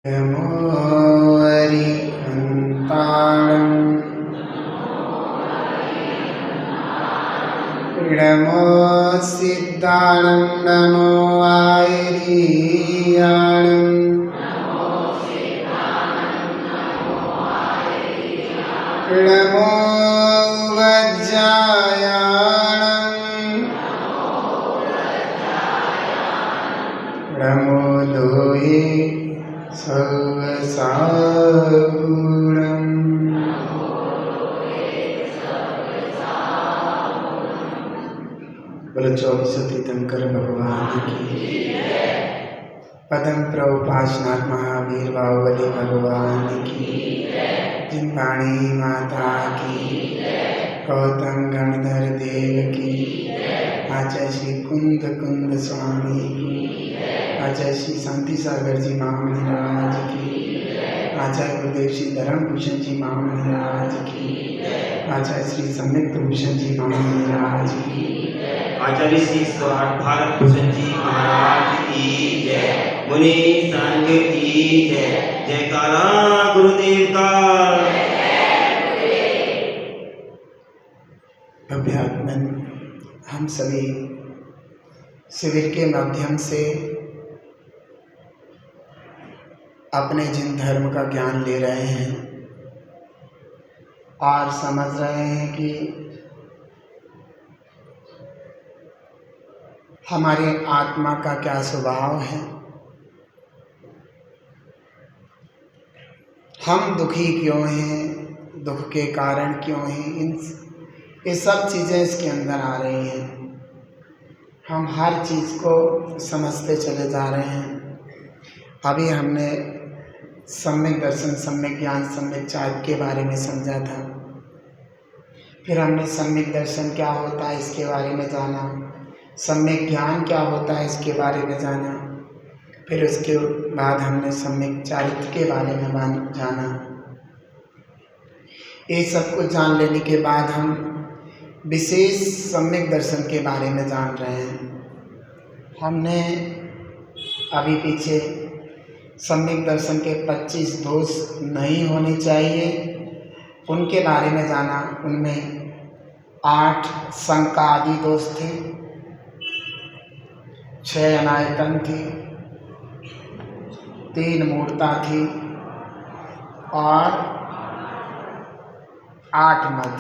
नमो अरिहन्ताणं नमो सिद्धाणं नमो आयर्याणं नमो वज्रायाणं नमो लोहे सर्वसागुणम्। बोलो 24 तीर्थंकर भगवान की। पदम प्रभुपाशनाथ महावीर बाहुबली भगवान की। जिनवाणी माता की। गौतम गणधर देव की। आचार्य श्री कुंद स्वामी की। आचार्य श्री शांति सागर जी महाराज की। आचार्य गुरुदेव श्री धर्म भूषण जी महाराज की। आचार्य श्री सम्यक भूषण जी महाराज की। आचार्य श्री स्वार्थ भारत भूषण जी महाराज की जय। मुनि संघ की जय। जयकारा गुरुदेव का। अभ्यात्मन हम सभी शिविर के माध्यम से अपने जिन धर्म का ज्ञान ले रहे हैं और समझ रहे हैं कि हमारे आत्मा का क्या स्वभाव है, हम दुखी क्यों हैं, दुख के कारण क्यों हैं, ये सब चीज़ें इसके अंदर आ रही हैं। हम हर चीज़ को समझते चले जा रहे हैं। अभी हमने सम्यक दर्शन, सम्यक ज्ञान, सम्यक चारित्र के बारे में समझा था। फिर हमने सम्यक दर्शन क्या होता है इसके बारे में जाना, सम्यक ज्ञान क्या होता है इसके बारे में जाना। फिर उसके बाद हमने सम्यक चारित्र के बारे में जाना। ये सब कुछ जान लेने के बाद हम विशेष सम्यक दर्शन के बारे में जान रहे हैं। हमने अभी पीछे सम्यक दर्शन के 25 दोष नहीं होने चाहिए उनके बारे में जाना। उनमें 8 संकादि दोष थे, 6 अनायतन थी, 3 मूर्ता थी और 8 मत,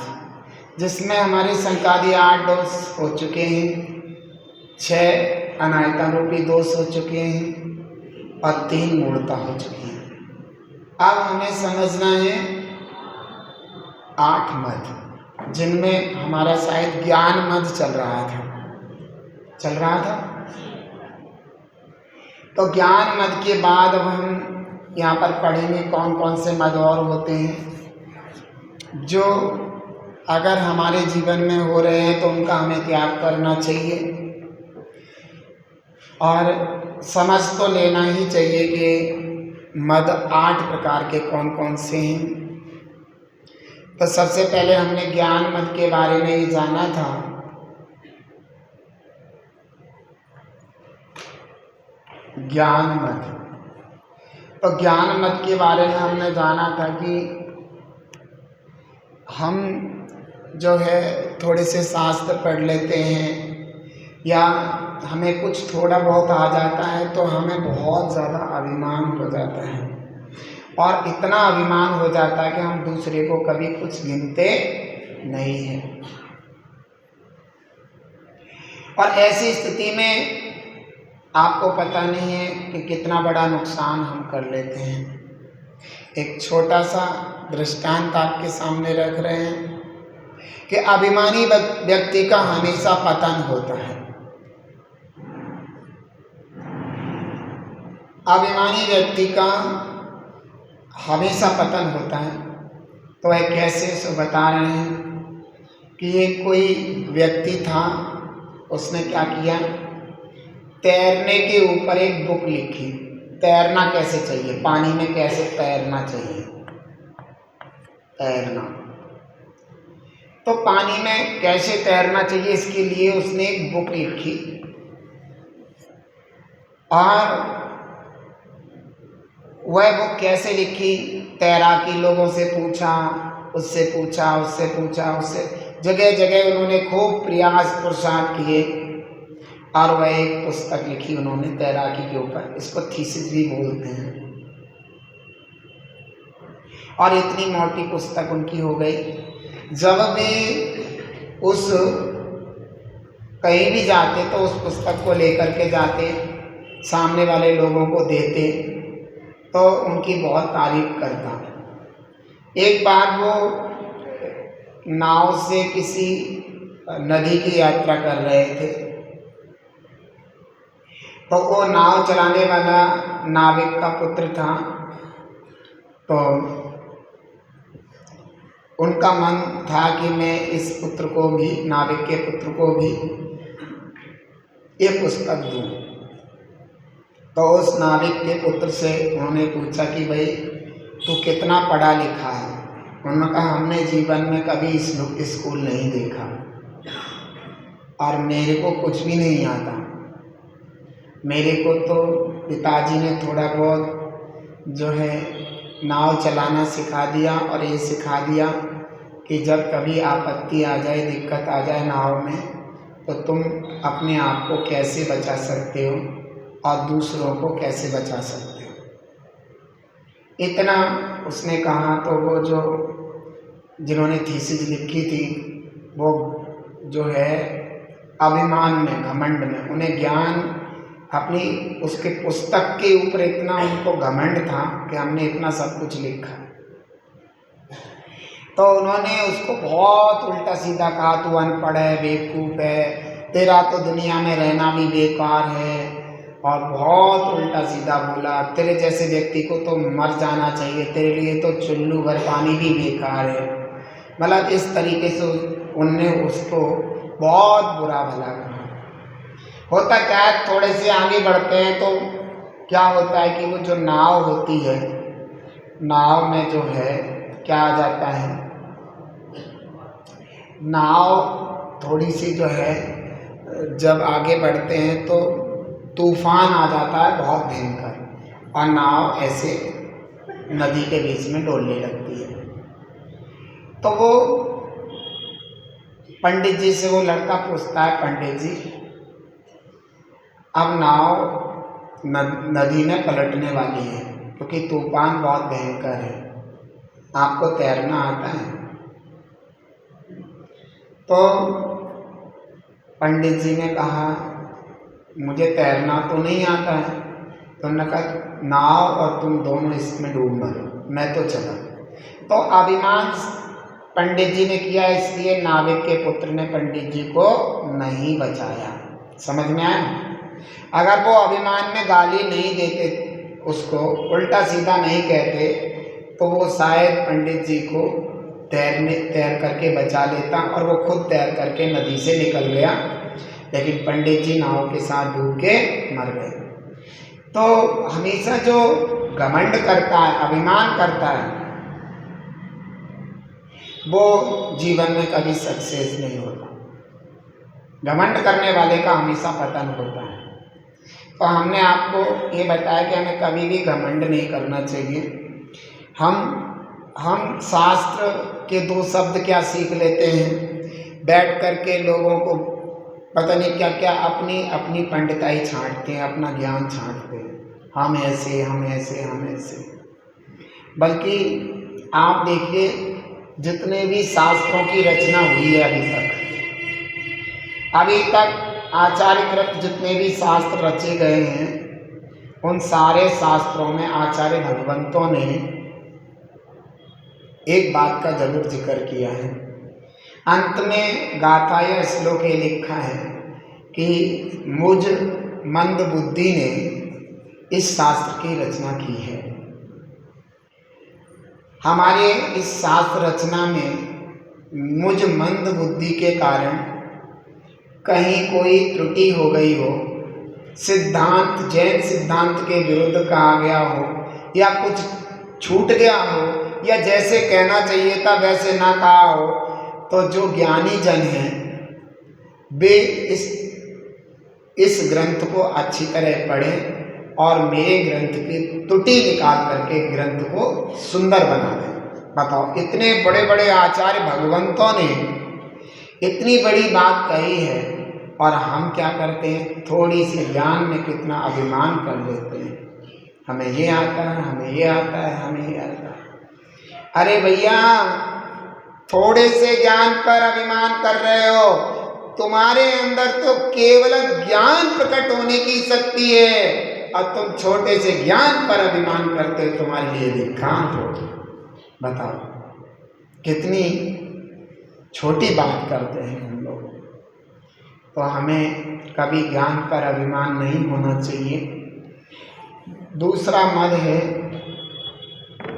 जिसमें हमारे संकादि 8 दोष हो चुके हैं, 6 अनायतन रूपी दोष हो चुके हैं और 3 मूर्ता हो चुकी हैं। अब हमें समझना है 8 मत, जिनमें हमारा शायद ज्ञान मत चल रहा था। तो ज्ञान मत के बाद अब हम यहाँ पर पढ़ेंगे कौन कौन से मद और होते हैं जो अगर हमारे जीवन में हो रहे हैं तो उनका हमें त्याग करना चाहिए। और समझ तो लेना ही चाहिए कि मद 8 प्रकार के कौन कौन से हैं। तो सबसे पहले हमने ज्ञान मद के बारे में ही जाना था। ज्ञान मद, तो ज्ञान मद के बारे में हमने जाना था कि हम जो है थोड़े से शास्त्र पढ़ लेते हैं या हमें कुछ थोड़ा बहुत आ जाता है तो हमें बहुत ज़्यादा अभिमान हो जाता है और इतना अभिमान हो जाता है कि हम दूसरे को कभी कुछ गिनते नहीं हैं। और ऐसी स्थिति में आपको पता नहीं है कि कितना बड़ा नुकसान हम कर लेते हैं। एक छोटा सा दृष्टांत आपके सामने रख रहे हैं कि अभिमानी व्यक्ति का हमेशा पतन होता है। अभिमानी व्यक्ति का हमेशा पतन होता है। तो वह कैसे सो बता रहे हैं कि ये कोई व्यक्ति था, उसने क्या किया, तैरने के ऊपर एक बुक लिखी, तैरना कैसे चाहिए, पानी में कैसे तैरना चाहिए। तो पानी में कैसे तैरना चाहिए इसके लिए उसने एक बुक लिखी और वह बुक कैसे लिखी, तैराकी लोगों से पूछा, उससे पूछा, उससे पूछा, उससे जगह जगह उन्होंने खूब प्रयास पुरुषार्थ किए और वह एक पुस्तक लिखी उन्होंने तैराकी के ऊपर। इसको थीसिस भी बोलते हैं। और इतनी मोटी पुस्तक उनकी हो गई। जब भी उस कहीं भी जाते तो उस पुस्तक को लेकर के जाते, सामने वाले लोगों को देते तो उनकी बहुत तारीफ करता। एक बार वो नाव से किसी नदी की यात्रा कर रहे थे, तो वो नाव चलाने वाला नाविक का पुत्र था, तो उनका मन था कि मैं इस पुत्र को भी, नाविक के पुत्र को भी ये पुस्तक दूँ। तो उस नाविक के पुत्र से उन्होंने पूछा कि भाई तू कितना पढ़ा लिखा है। उन्होंने कहा हमने जीवन में कभी स्कूल नहीं देखा और मेरे को कुछ भी नहीं आता। मेरे को तो पिताजी ने थोड़ा बहुत जो है नाव चलाना सिखा दिया और ये सिखा दिया कि जब कभी आपत्ति आ जाए, दिक्कत आ जाए नाव में, तो तुम अपने आप को कैसे बचा सकते हो और दूसरों को कैसे बचा सकते हो। इतना उसने कहा तो वो जो जिन्होंने थीसिस लिखी थी वो जो है अभिमान में, घमंड में, उन्हें ज्ञान अपनी उसके पुस्तक के ऊपर इतना उनको घमंड था कि हमने इतना सब कुछ लिखा। तो उन्होंने उसको बहुत उल्टा सीधा कहा, तू अनपढ़ है, बेवकूफ़ है, तेरा तो दुनिया में रहना भी बेकार है, और बहुत उल्टा सीधा बोला, तेरे जैसे व्यक्ति को तो मर जाना चाहिए, तेरे लिए तो चुल्लू भर पानी भी बेकार है। मतलब इस तरीके से उनने उसको बहुत बुरा भला कहा। होता क्या है, थोड़े से आगे बढ़ते हैं तो क्या होता है कि वो जो नाव होती है, नाव में जो है क्या आ जाता है, नाव थोड़ी सी जो है जब आगे बढ़ते हैं तो तूफान आ जाता है बहुत भयंकर, और नाव ऐसे नदी के बीच में डोलने लगती है। तो वो पंडित जी से वो लड़का पूछता है, पंडित जी अब नाव नदी में पलटने वाली है क्योंकि तूफान बहुत भयंकर है, आपको तैरना आता है? तो पंडित जी ने कहा मुझे तैरना तो नहीं आता है। तो उन्होंने कहा नाव और तुम दोनों इसमें डूब मरो, मैं तो चला। तो अभिमान पंडित जी ने किया, इसलिए नाविक के पुत्र ने पंडित जी को नहीं बचाया। समझ में आया? अगर वो अभिमान में गाली नहीं देते, उसको उल्टा सीधा नहीं कहते, तो वो शायद पंडित जी को तैर करके बचा लेता और वो खुद तैर करके नदी से निकल गया, लेकिन पंडित जी नाव के साथ डूब के मर गए। तो हमेशा जो घमंड करता है, अभिमान करता है, वो जीवन में कभी सक्सेस नहीं होता। घमंड करने वाले का हमेशा पतन होता है। तो हमने आपको ये बताया कि हमें कभी भी घमंड नहीं करना चाहिए। हम शास्त्र के दो शब्द क्या सीख लेते हैं, बैठ करके लोगों को पता नहीं क्या क्या अपनी पंडिताई छांटते हैं, अपना ज्ञान छांटते हैं, हम ऐसे हम ऐसे हम ऐसे। बल्कि आप देखिए जितने भी शास्त्रों की रचना हुई है अभी तक आचार्यकृत जितने भी शास्त्र रचे गए हैं, उन सारे शास्त्रों में आचार्य भगवंतों ने एक बात का जरूर जिक्र किया है। अंत में गाथा या श्लोक ये लिखा है कि मुझ मंद बुद्धि ने इस शास्त्र की रचना की है। हमारे इस शास्त्र रचना में मुझ मंद बुद्धि के कारण कहीं कोई त्रुटि हो गई हो, सिद्धांत जैन सिद्धांत के विरुद्ध कहा गया हो, या कुछ छूट गया हो, या जैसे कहना चाहिए था वैसे ना कहा हो, तो जो ज्ञानी जन हैं वे इस ग्रंथ को अच्छी तरह पढ़ें और मेरे ग्रंथ की त्रुटि निकाल करके ग्रंथ को सुंदर बना दें। बताओ, इतने बड़े बड़े आचार्य भगवंतों ने इतनी बड़ी बात कही है और हम क्या करते हैं, थोड़ी सी ज्ञान में कितना अभिमान कर लेते हैं। हमें ये आता है, हमें ये आता है, हमें ये आता है। अरे भैया, थोड़े से ज्ञान पर अभिमान कर रहे हो, तुम्हारे अंदर तो केवल ज्ञान प्रकट होने की शक्ति है और तुम छोटे से ज्ञान पर अभिमान करते हो, तुम्हारे लिए दिखांत हो। बताओ, कितनी छोटी बात करते हैं हम लोग। तो हमें कभी ज्ञान पर अभिमान नहीं होना चाहिए। दूसरा मद है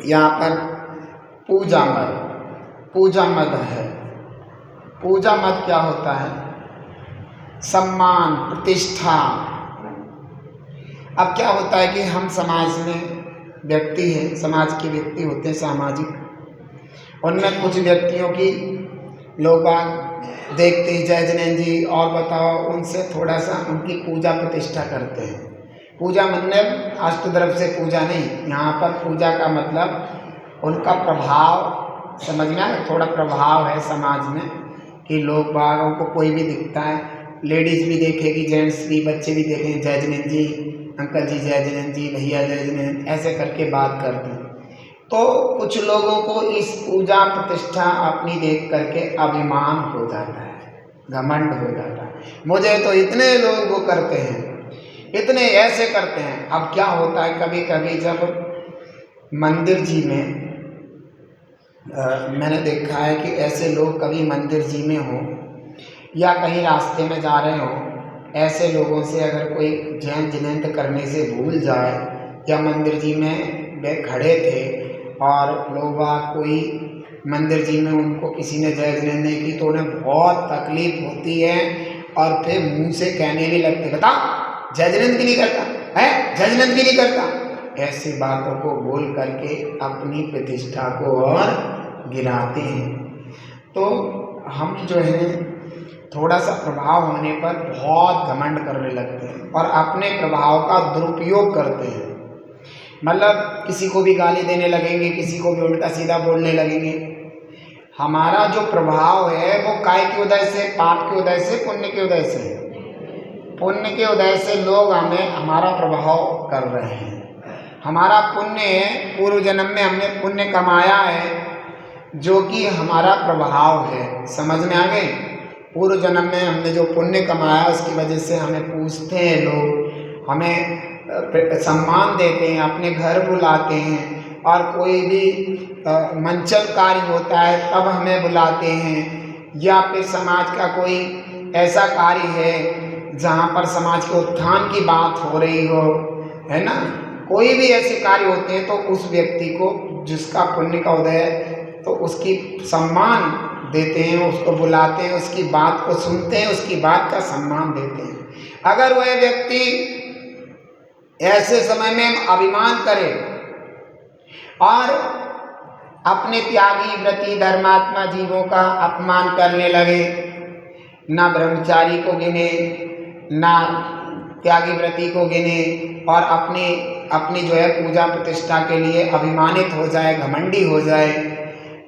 यहाँ पर पूजा मद। पूजा मद है। पूजा मद क्या होता है? सम्मान, प्रतिष्ठा। अब क्या होता है कि हम समाज में व्यक्ति हैं, समाज के व्यक्ति होते हैं सामाजिक, उनमें कुछ व्यक्तियों की लोग देखते ही जय जिनेन्द्र जी और बताओ, उनसे थोड़ा सा उनकी पूजा प्रतिष्ठा करते हैं। पूजा मतलब अष्टद्रव्य से पूजा नहीं, यहाँ पर पूजा का मतलब उनका प्रभाव, समझ में आया? थोड़ा प्रभाव है समाज में कि लोग बागों को कोई भी दिखता है, लेडीज़ भी देखेगी, जेंट्स भी, बच्चे भी देखेंगे, जय जिनेन्द्र जी, अंकल जी जय जिनेन्द्र जी, भैया जय जिनेन्द्र, ऐसे करके बात करते हैं। तो कुछ लोगों को इस पूजा प्रतिष्ठा अपनी देख करके अभिमान हो जाता है, घमंड हो जाता है। मुझे तो इतने लोग वो करते हैं, इतने ऐसे करते हैं। अब क्या होता है, कभी कभी जब मंदिर जी में मैंने देखा है कि ऐसे लोग कभी मंदिर जी में हो या कहीं रास्ते में जा रहे हो, ऐसे लोगों से अगर कोई जय जिनेन्द्र करने से भूल जाए, या मंदिर जी में वे खड़े थे और लोग कोई मंदिर जी में उनको किसी ने जय जिनेन्द्र नहीं की, तो उन्हें बहुत तकलीफ होती है और फिर मुंह से कहने भी लगते, बता जय जिनेन्द्र की नहीं करता है, जय जिनेन्द्र की नहीं करता। ऐसी बातों को बोल करके अपनी प्रतिष्ठा को और गिराते हैं। तो हम जो है थोड़ा सा प्रभाव होने पर बहुत घमंड करने लगते हैं और अपने प्रभाव का दुरुपयोग करते हैं। मतलब किसी को भी गाली देने लगेंगे, किसी को भी उल्टा सीधा बोलने लगेंगे। हमारा जो प्रभाव है वो काय के उदय से, पाप के उदय से, पुण्य के उदय से? पुण्य के उदय से लोग हमें, हमारा प्रभाव कर रहे हैं। हमारा पुण्य है, पूर्व जन्म में हमने पुण्य कमाया है जो कि हमारा प्रभाव है। समझ में आ गए? पूर्व जन्म में हमने जो पुण्य कमाया उसकी वजह से हमें पूछते हैं लोग, हमें सम्मान देते हैं, अपने घर बुलाते हैं, और कोई भी मंचल कार्य होता है तब हमें बुलाते हैं, या फिर समाज का कोई ऐसा कार्य है जहाँ पर समाज के उत्थान की बात हो रही हो, है ना, कोई भी ऐसे कार्य होते हैं तो उस व्यक्ति को जिसका पुण्य का उदय है तो उसकी सम्मान देते हैं, उसको बुलाते हैं, उसकी बात को सुनते हैं, उसकी बात का सम्मान देते हैं। अगर वह व्यक्ति ऐसे समय में अभिमान करे और अपने त्यागी व्रती धर्मात्मा जीवों का अपमान करने लगे, ना ब्रह्मचारी को गिने, ना त्यागी व्रती को गिने, और अपनी जो है पूजा प्रतिष्ठा के लिए अभिमानित हो जाए, घमंडी हो जाए,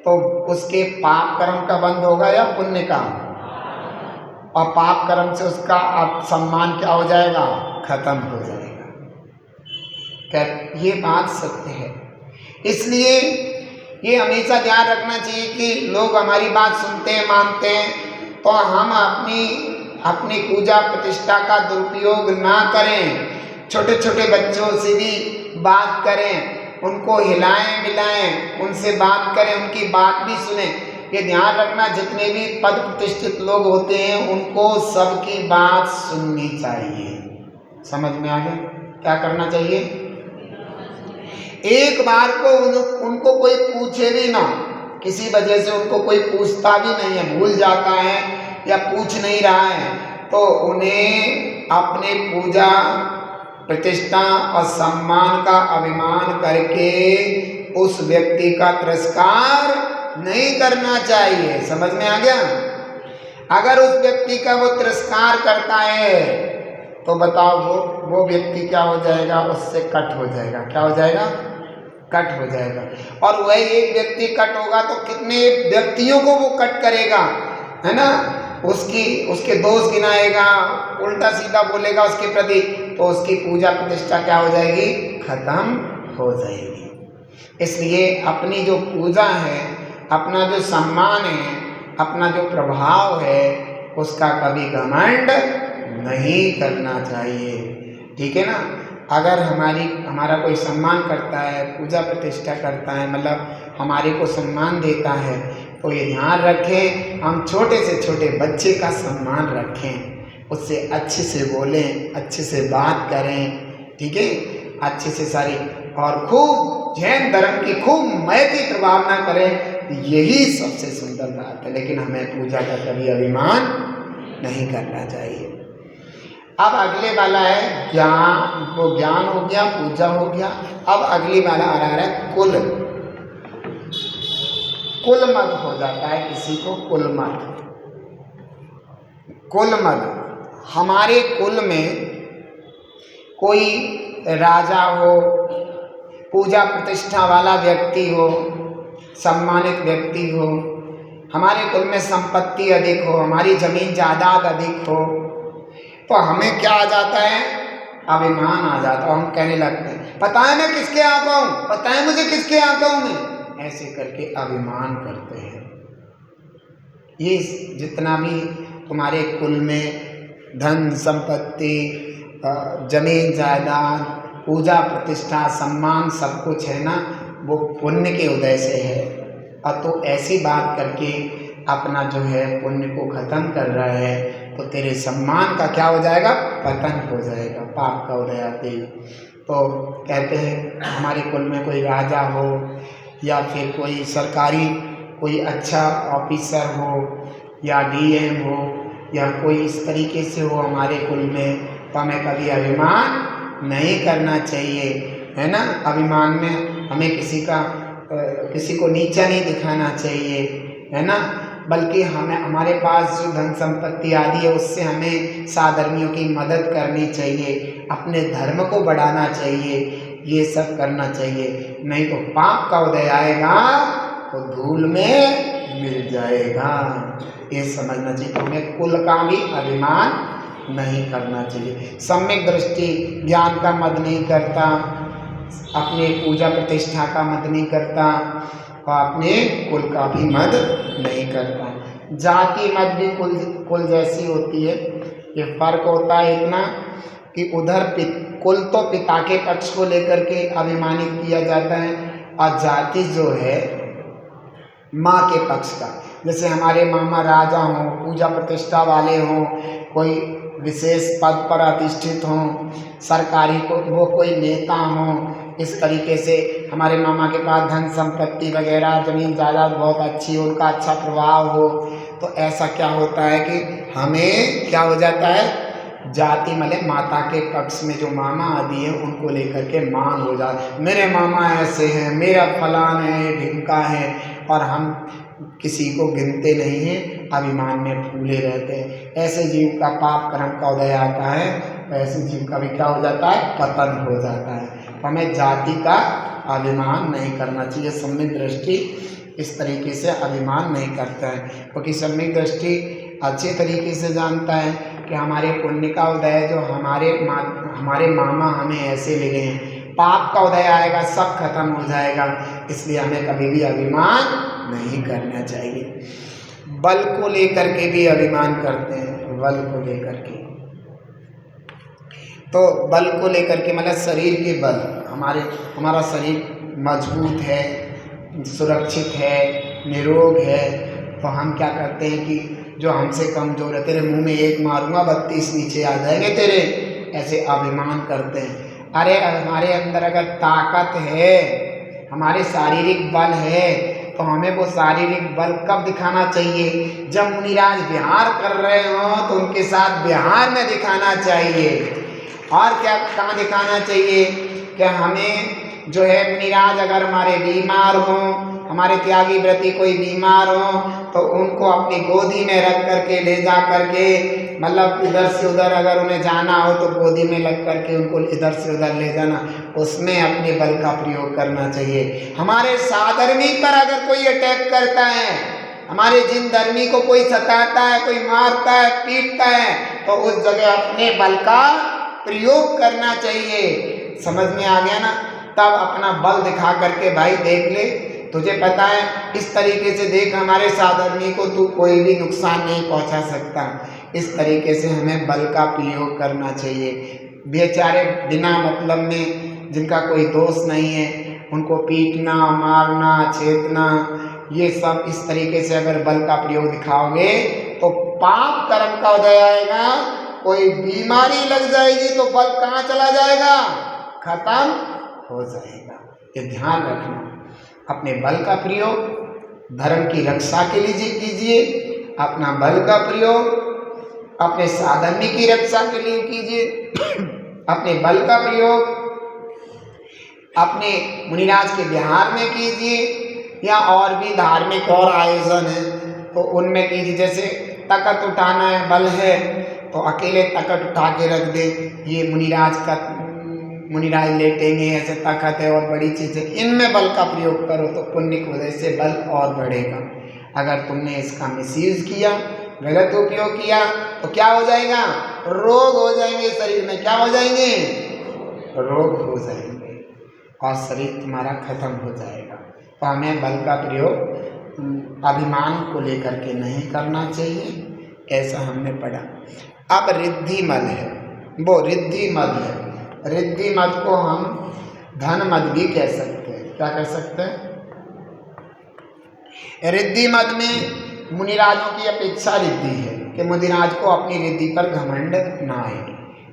तो उसके पाप कर्म का बंद होगा या पुण्य का? और पाप कर्म से उसका सम्मान क्या हो जाएगा? खत्म हो जाएगा। ये बात सत्य है। इसलिए ये हमेशा ध्यान रखना चाहिए कि लोग हमारी बात सुनते हैं, मानते हैं, तो हम अपनी पूजा प्रतिष्ठा का दुरुपयोग ना करें। छोटे छोटे बच्चों से भी बात करें, उनको हिलाएं मिलाएं, उनसे बात करें, उनकी बात भी सुने। ये ध्यान रखना, जितने भी पद प्रतिष्ठित लोग होते हैं उनको सबकी बात सुननी चाहिए। समझ में आ गया? क्या करना चाहिए? एक बार को उनको कोई पूछे भी ना, किसी वजह से उनको कोई पूछता भी नहीं है, भूल जाता है या पूछ नहीं रहा है, तो उन्हें अपने पूजा प्रतिष्ठा और सम्मान का अभिमान करके उस व्यक्ति का तिरस्कार नहीं करना चाहिए। समझ में आ गया? अगर उस व्यक्ति का वो तिरस्कार करता है तो बताओ वो व्यक्ति क्या हो जाएगा, उससे कट हो जाएगा। क्या हो जाएगा? कट हो जाएगा। और वही एक व्यक्ति कट होगा तो कितने व्यक्तियों को वो कट करेगा, है ना। उसके दोष गिनाएगा, उल्टा सीधा बोलेगा उसके प्रति, तो उसकी पूजा प्रतिष्ठा क्या हो जाएगी? खत्म हो जाएगी। इसलिए अपनी जो पूजा है, अपना जो सम्मान है, अपना जो प्रभाव है, उसका कभी घमंड नहीं करना चाहिए। ठीक है ना। अगर हमारा कोई सम्मान करता है, पूजा प्रतिष्ठा करता है, मतलब हमारे को सम्मान देता है, तो ये ध्यान रखें हम छोटे से छोटे बच्चे का सम्मान रखें, उससे अच्छे से बोलें, अच्छे से बात करें। ठीक है, अच्छे से सारी, और खूब जैन धर्म की खूब मय की प्रभावना करें, यही सबसे सुंदर बात है। लेकिन हमें पूजा का कभी अभिमान नहीं करना चाहिए। अब अगले वाला है ज्ञान। वो ज्ञान हो गया, पूजा हो गया। अब अगली वाला आ रहा है कुल। कुल मत हो जाता है किसी को, कुल मत। कुल मत, हमारे कुल में कोई राजा हो, पूजा प्रतिष्ठा वाला व्यक्ति हो, सम्मानित व्यक्ति हो, हमारे कुल में संपत्ति अधिक हो, हमारी जमीन जायदाद अधिक हो, तो हमें क्या आ जाता है? अभिमान आ जाता है। हम कहने लगते हैं पता है मैं किसके यहाँ का हूँ, पता है मुझे किसके यहाँ का हूँ मैं, ऐसे करके अभिमान करते हैं। ये जितना भी तुम्हारे कुल में धन संपत्ति, जमीन जायदाद, पूजा प्रतिष्ठा, सम्मान सब कुछ है ना, वो पुण्य के उदय से है। और तो ऐसी बात करके अपना जो है पुण्य को खत्म कर रहा है, तो तेरे सम्मान का क्या हो जाएगा? पतन हो जाएगा, पाप का उदय आते ही। तो कहते हैं हमारे कुल में कोई राजा हो, या फिर कोई सरकारी कोई अच्छा ऑफिसर हो, या डीएम हो, या कोई इस तरीके से हो हमारे कुल में, तो हमें कभी अभिमान नहीं करना चाहिए, है ना। अभिमान में हमें किसी को नीचा नहीं दिखाना चाहिए, है ना। बल्कि हमें हमारे पास जो धन संपत्ति आदि है, उससे हमें साधर्मियों की मदद करनी चाहिए, अपने धर्म को बढ़ाना चाहिए, ये सब करना चाहिए। नहीं तो पाप का उदय आएगा तो धूल में मिल जाएगा, ये समझना चाहिए। तो हमें कुल का भी अभिमान नहीं करना चाहिए। सम्यक दृष्टि ज्ञान का मद नहीं करता, अपने पूजा प्रतिष्ठा का मद नहीं करता, और अपने कुल का भी मद नहीं करता। जाति मत भी कुल जैसी होती है। ये फर्क होता है इतना कि उधर कुल तो पिता के पक्ष को लेकर के अभिमानित किया जाता है, और जाति जो है माँ के पक्ष का। जैसे हमारे मामा राजा हों, पूजा प्रतिष्ठा वाले हों, कोई विशेष पद पर अधिष्ठित हों, सरकारी वो कोई नेता हों, इस तरीके से हमारे मामा के पास धन संपत्ति वगैरह, जमीन जायदाद बहुत अच्छी हो, उनका अच्छा प्रभाव हो, तो ऐसा क्या होता है कि हमें क्या हो जाता है? जाति मतलब माता के पक्ष में जो मामा आदि हैं उनको लेकर के मान हो जाता, मेरे मामा ऐसे हैं, मेरा फलान है, ढिमका है, और हम किसी को गिनते नहीं हैं, अभिमान में फूले रहते हैं। ऐसे जीव का पाप कर्म का उदय आता है, तो ऐसे जीव का भी क्या हो जाता है? पतन हो जाता है। तो हमें जाति का अभिमान नहीं करना चाहिए। सम्यक दृष्टि इस तरीके से अभिमान नहीं करता है, क्योंकि सम्यक दृष्टि अच्छे तरीके से जानता है कि हमारे पुण्य का उदय जो हमारे मामा हमें ऐसे मिले हैं, पाप का उदय आएगा सब खत्म हो जाएगा, इसलिए हमें कभी भी अभिमान नहीं करना चाहिए। बल को लेकर के भी अभिमान करते हैं, बल को लेकर के, तो बल को लेकर के मतलब शरीर के बल, हमारा शरीर मजबूत है, सुरक्षित है, निरोग है, तो हम क्या करते हैं कि जो हमसे कमजोर है, तेरे मुंह में एक मारूंगा 32 नीचे आ जाएंगे तेरे, ऐसे अभिमान करते हैं। अरे हमारे अंदर अगर ताकत है, हमारे शारीरिक बल है, तो हमें वो शारीरिक बल कब दिखाना चाहिए? जब मुनिराज विहार कर रहे हो तो उनके साथ विहार में दिखाना चाहिए। और क्या कहाँ दिखाना चाहिए? कि हमें जो है मुनिराज अगर हमारे बीमार हों, हमारे त्यागी व्रती कोई बीमार हो, तो उनको अपनी गोदी में रख करके ले जा करके मतलब इधर से उधर अगर उन्हें जाना हो तो गोदी में लग करके उनको इधर से उधर ले जाना, उसमें अपने बल का प्रयोग करना चाहिए। हमारे साधर्मी पर अगर कोई अटैक करता है, हमारे जिन धर्मी को कोई सताता है, कोई मारता है, पीटता है, तो उस जगह अपने बल का प्रयोग करना चाहिए। समझ में आ गया ना? तब अपना बल दिखा करके भाई देख ले, तुझे पता है इस तरीके से देख, हमारे साधर्मी को तू कोई भी नुकसान नहीं पहुंचा सकता। इस तरीके से हमें बल का प्रयोग करना चाहिए। बेचारे बिना मतलब में जिनका कोई दोष नहीं है, उनको पीटना, मारना, छेदना, ये सब इस तरीके से अगर बल का प्रयोग दिखाओगे तो पाप कर्म का उदय आएगा। कोई बीमारी लग जाएगी तो बल कहाँ चला जाएगा? खत्म हो जाएगा। ये ध्यान रखना। अपने बल का प्रयोग धर्म की रक्षा के लिए कीजिए, अपना बल का प्रयोग अपने साधर्मी की रक्षा के लिए कीजिए, अपने बल का प्रयोग अपने मुनिराज के बिहार में कीजिए, या और भी धार्मिक और आयोजन है तो उनमें कीजिए। जैसे तख्त उठाना है, बल है तो अकेले तख्त उठा के रख दे, ये मुनिराज लेटेंगे, ऐसे तख्त है और बड़ी चीज़ें, इनमें बल का प्रयोग करो तो पुण्य की वजह से बल और बढ़ेगा। अगर तुमने इसका मिसयूज किया, गलत उपयोग किया तो क्या हो जाएगा? रोग हो जाएंगे शरीर में। क्या हो जाएंगे? रोग हो जाएंगे और शरीर तुम्हारा खत्म हो जाएगा। तो हमें बल का प्रयोग अभिमान को लेकर के नहीं करना चाहिए, ऐसा हमने पढ़ा। अब रिद्धि मद है, वो रिद्धि मद है। रिद्धि मद को हम धन मद भी कह सकते हैं। क्या कह सकते हैं? रिद्धि मद में मुनिराजों की अपेक्षा रिद्धि है कि मुनिराज को अपनी रिद्धि पर घमंड ना आए,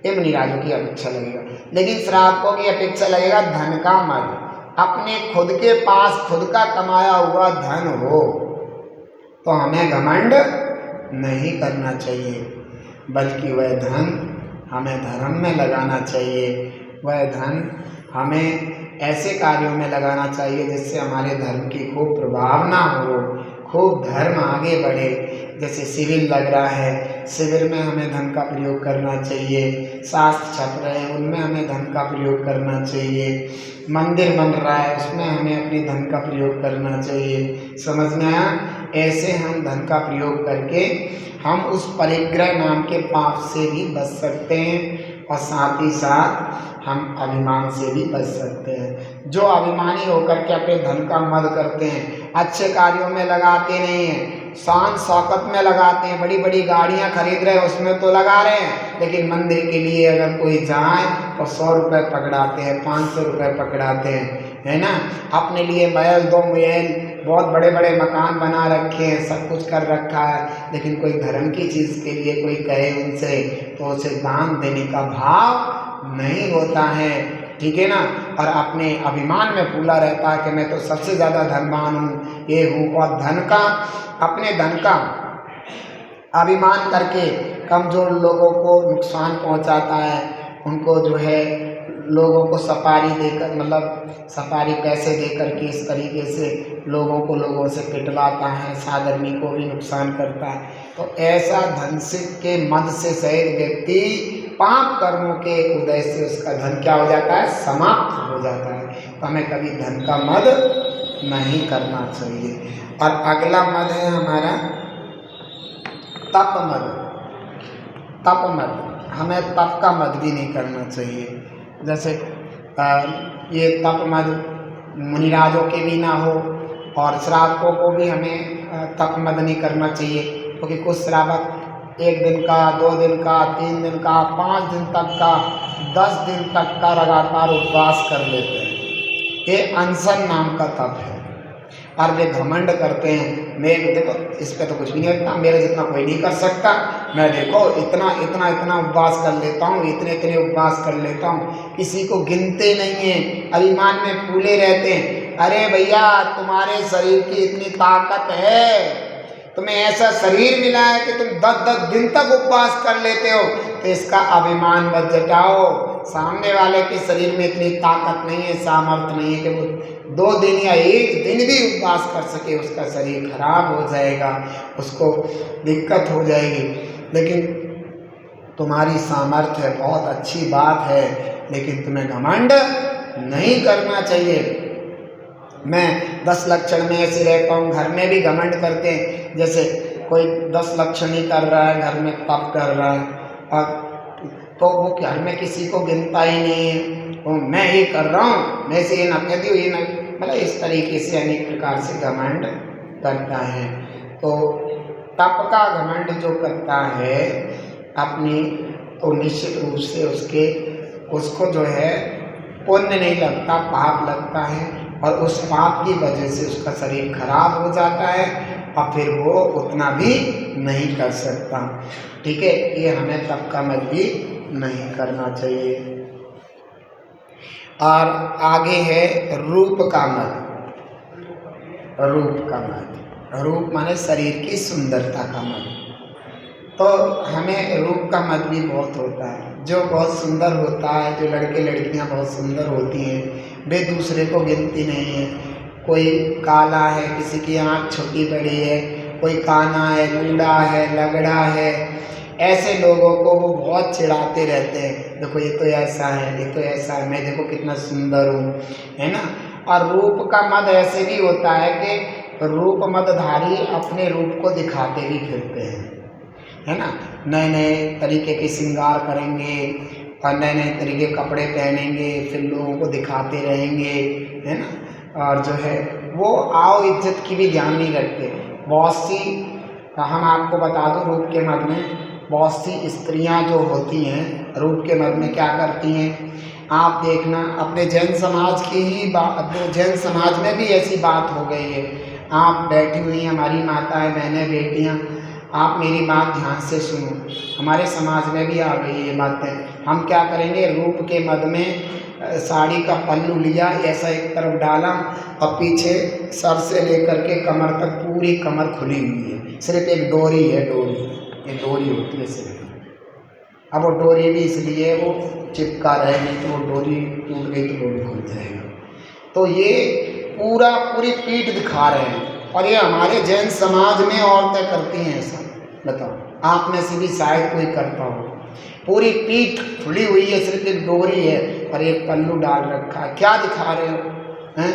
ये मुनिराजों की अपेक्षा लगेगा। लेकिन श्रावकों की अपेक्षा लगेगा धन का मद, अपने खुद के पास खुद का कमाया हुआ धन हो तो हमें घमंड नहीं करना चाहिए, बल्कि वह धन हमें धर्म में लगाना चाहिए। वह धन हमें ऐसे कार्यों में लगाना चाहिए जिससे हमारे धर्म की खूब प्रभावना हो, खूब धर्म आगे बढ़े। जैसे शिविर लग रहा है, शिविर में हमें धन का प्रयोग करना चाहिए। शास्त्र छप रहे हैं, उनमें हमें धन का प्रयोग करना चाहिए। मंदिर बन रहा है, उसमें हमें अपनी धन का प्रयोग करना चाहिए। समझ में आया? ऐसे हम धन का प्रयोग करके हम उस परिग्रह नाम के पाप से भी बच सकते हैं और साथ ही साथ हम अभिमान से भी बच सकते हैं। जो अभिमानी होकर के अपने धन का मद करते हैं, अच्छे कार्यों में लगाते नहीं हैं, शान शौकत में लगाते हैं, बड़ी बड़ी गाड़ियां खरीद रहे हैं उसमें तो लगा रहे हैं, लेकिन मंदिर के लिए अगर कोई जाए तो 100 रुपये पकड़ाते हैं, 500 रुपये पकड़ाते हैं, है ना। अपने लिए महल, 2 महल, बहुत बड़े बड़े मकान बना रखे हैं, सब कुछ कर रखा है, लेकिन कोई धर्म की चीज़ के लिए कोई कहे उनसे तो उसे दान देने का भाव नहीं होता है, ठीक है ना। और अपने अभिमान में फूला रहता है कि मैं तो सबसे ज़्यादा धनवान हूँ, ये हूँ। और धन का, अपने धन का अभिमान करके कमज़ोर लोगों को नुकसान पहुँचाता है, उनको जो है लोगों को सफारी देकर, मतलब सफारी पैसे देकर के इस तरीके से लोगों से पिटवाता है, साधर्मी को भी नुकसान करता है। तो ऐसा धन से के मद से सहित व्यक्ति पाप कर्मों के उदय से उसका धन क्या हो जाता है? समाप्त हो जाता है। तो हमें कभी धन का मद नहीं करना चाहिए। और अगला मद है हमारा तप मद। तप मद, हमें तप का मद भी नहीं करना चाहिए। जैसे ये तप मद मुनिराजों के भी ना हो और श्रावकों को भी हमें तप मद नहीं करना चाहिए, क्योंकि कुछ श्रावक 1 दिन का, 2 दिन का, 3 दिन का, 5 दिन तक का, 10 दिन तक का लगातार उपवास कर लेते हैं। ये अनशन नाम का तप है। और वे घमंड करते हैं, मैं देखो इस पे तो कुछ भी नहीं होता, मेरे जितना कोई नहीं कर सकता, मैं देखो इतना इतना इतना उपवास कर लेता हूँ, इतने इतने उपवास कर लेता हूँ, किसी को गिनते नहीं हैं, अभिमान में फूले रहते हैं। अरे भैया, तुम्हारे शरीर की इतनी ताकत है, तुम्हें ऐसा शरीर मिला है कि तुम 10-10 दिन तक उपवास कर लेते हो, तो इसका अभिमान मत जताओ। सामने वाले के शरीर में इतनी ताकत नहीं है, सामर्थ्य नहीं है कि वो 2 दिन या 1 दिन भी उपवास कर सके। उसका शरीर खराब हो जाएगा, उसको दिक्कत हो जाएगी। लेकिन तुम्हारी सामर्थ्य है, बहुत अच्छी बात है, लेकिन तुम्हें घमंड नहीं करना चाहिए। मैं 10 लक्षण में ऐसे रहता हूँ, घर में भी घमंड करते हैं। जैसे कोई 10 लक्षण ही कर रहा है, घर में तप कर रहा है, और तो वो घर में किसी को गिनता ही नहीं है, तो मैं ये कर रहा हूँ, मैं से ये ना कहती हूँ, ये ना, मतलब इस तरीके से अनेक प्रकार से घमंड करता है। तो तप का घमंड जो करता है अपनी, तो निश्चित रूप से उसको जो है पुण्य नहीं लगता, पाप लगता है, और उस पाप की वजह से उसका शरीर खराब हो जाता है और फिर वो उतना भी नहीं कर सकता। ठीक है, ये हमें तप का मत भी नहीं करना चाहिए। और आगे है रूप का मत। रूप का मत, रूप माने शरीर की सुंदरता का मत। तो हमें रूप का मत भी बहुत होता है। जो बहुत सुंदर होता है, जो लड़के लड़कियां बहुत सुंदर होती हैं, वे दूसरे को गिनती नहीं है। कोई काला है, किसी की आँख छोटी बड़ी है, कोई काना है, लूड़ा है, लगड़ा है, ऐसे लोगों को वो बहुत चिढ़ाते रहते हैं, देखो ये तो ऐसा है, ये तो ऐसा है, मैं देखो कितना सुंदर हूँ, है ना। और रूप का मद ऐसे भी होता है कि रूप मदधारी अपने रूप को दिखाते भी फिरते हैं, है ना। नए नए तरीके के श्रृंगार करेंगे और नए नए तरीके के कपड़े पहनेंगे, फिर लोगों को दिखाते रहेंगे, है ना। और जो है वो आओ इज्जत की भी ध्यान नहीं रखते। बहुत सी, हम आपको बता दूं, रूप के मद में बहुत सी स्त्रियां जो होती हैं, रूप के मद में क्या करती हैं, आप देखना अपने जैन समाज की ही बात, जैन समाज में भी ऐसी बात हो गई है। आप बैठी हुई हमारी माताएं, बहनें, बेटियां, आप मेरी बात ध्यान से सुनो, हमारे समाज में भी आ गई ये बातें। हम क्या करेंगे, रूप के मद में साड़ी का पल्लू लिया, ऐसा एक तरफ डाला और पीछे सर से लेकर के कमर तक पूरी कमर खुली हुई है, सिर्फ एक डोरी है, डोरी, ये डोरी होती है सिर्फ। अब वो डोरी भी इसलिए वो चिपका रहे, नहीं तो वो डोरी टूट गई तो डोरी खुल जाएगा। तो ये पूरी पीठ दिखा रहे हैं, और ये हमारे जैन समाज में औरतें करती हैं ऐसा। बताओ, आप में से भी शायद कोई करता हो। पूरी पीठ खुली हुई है, सिर्फ एक डोरी है और एक पल्लू डाल रखा है, क्या दिखा रहे हो हैं।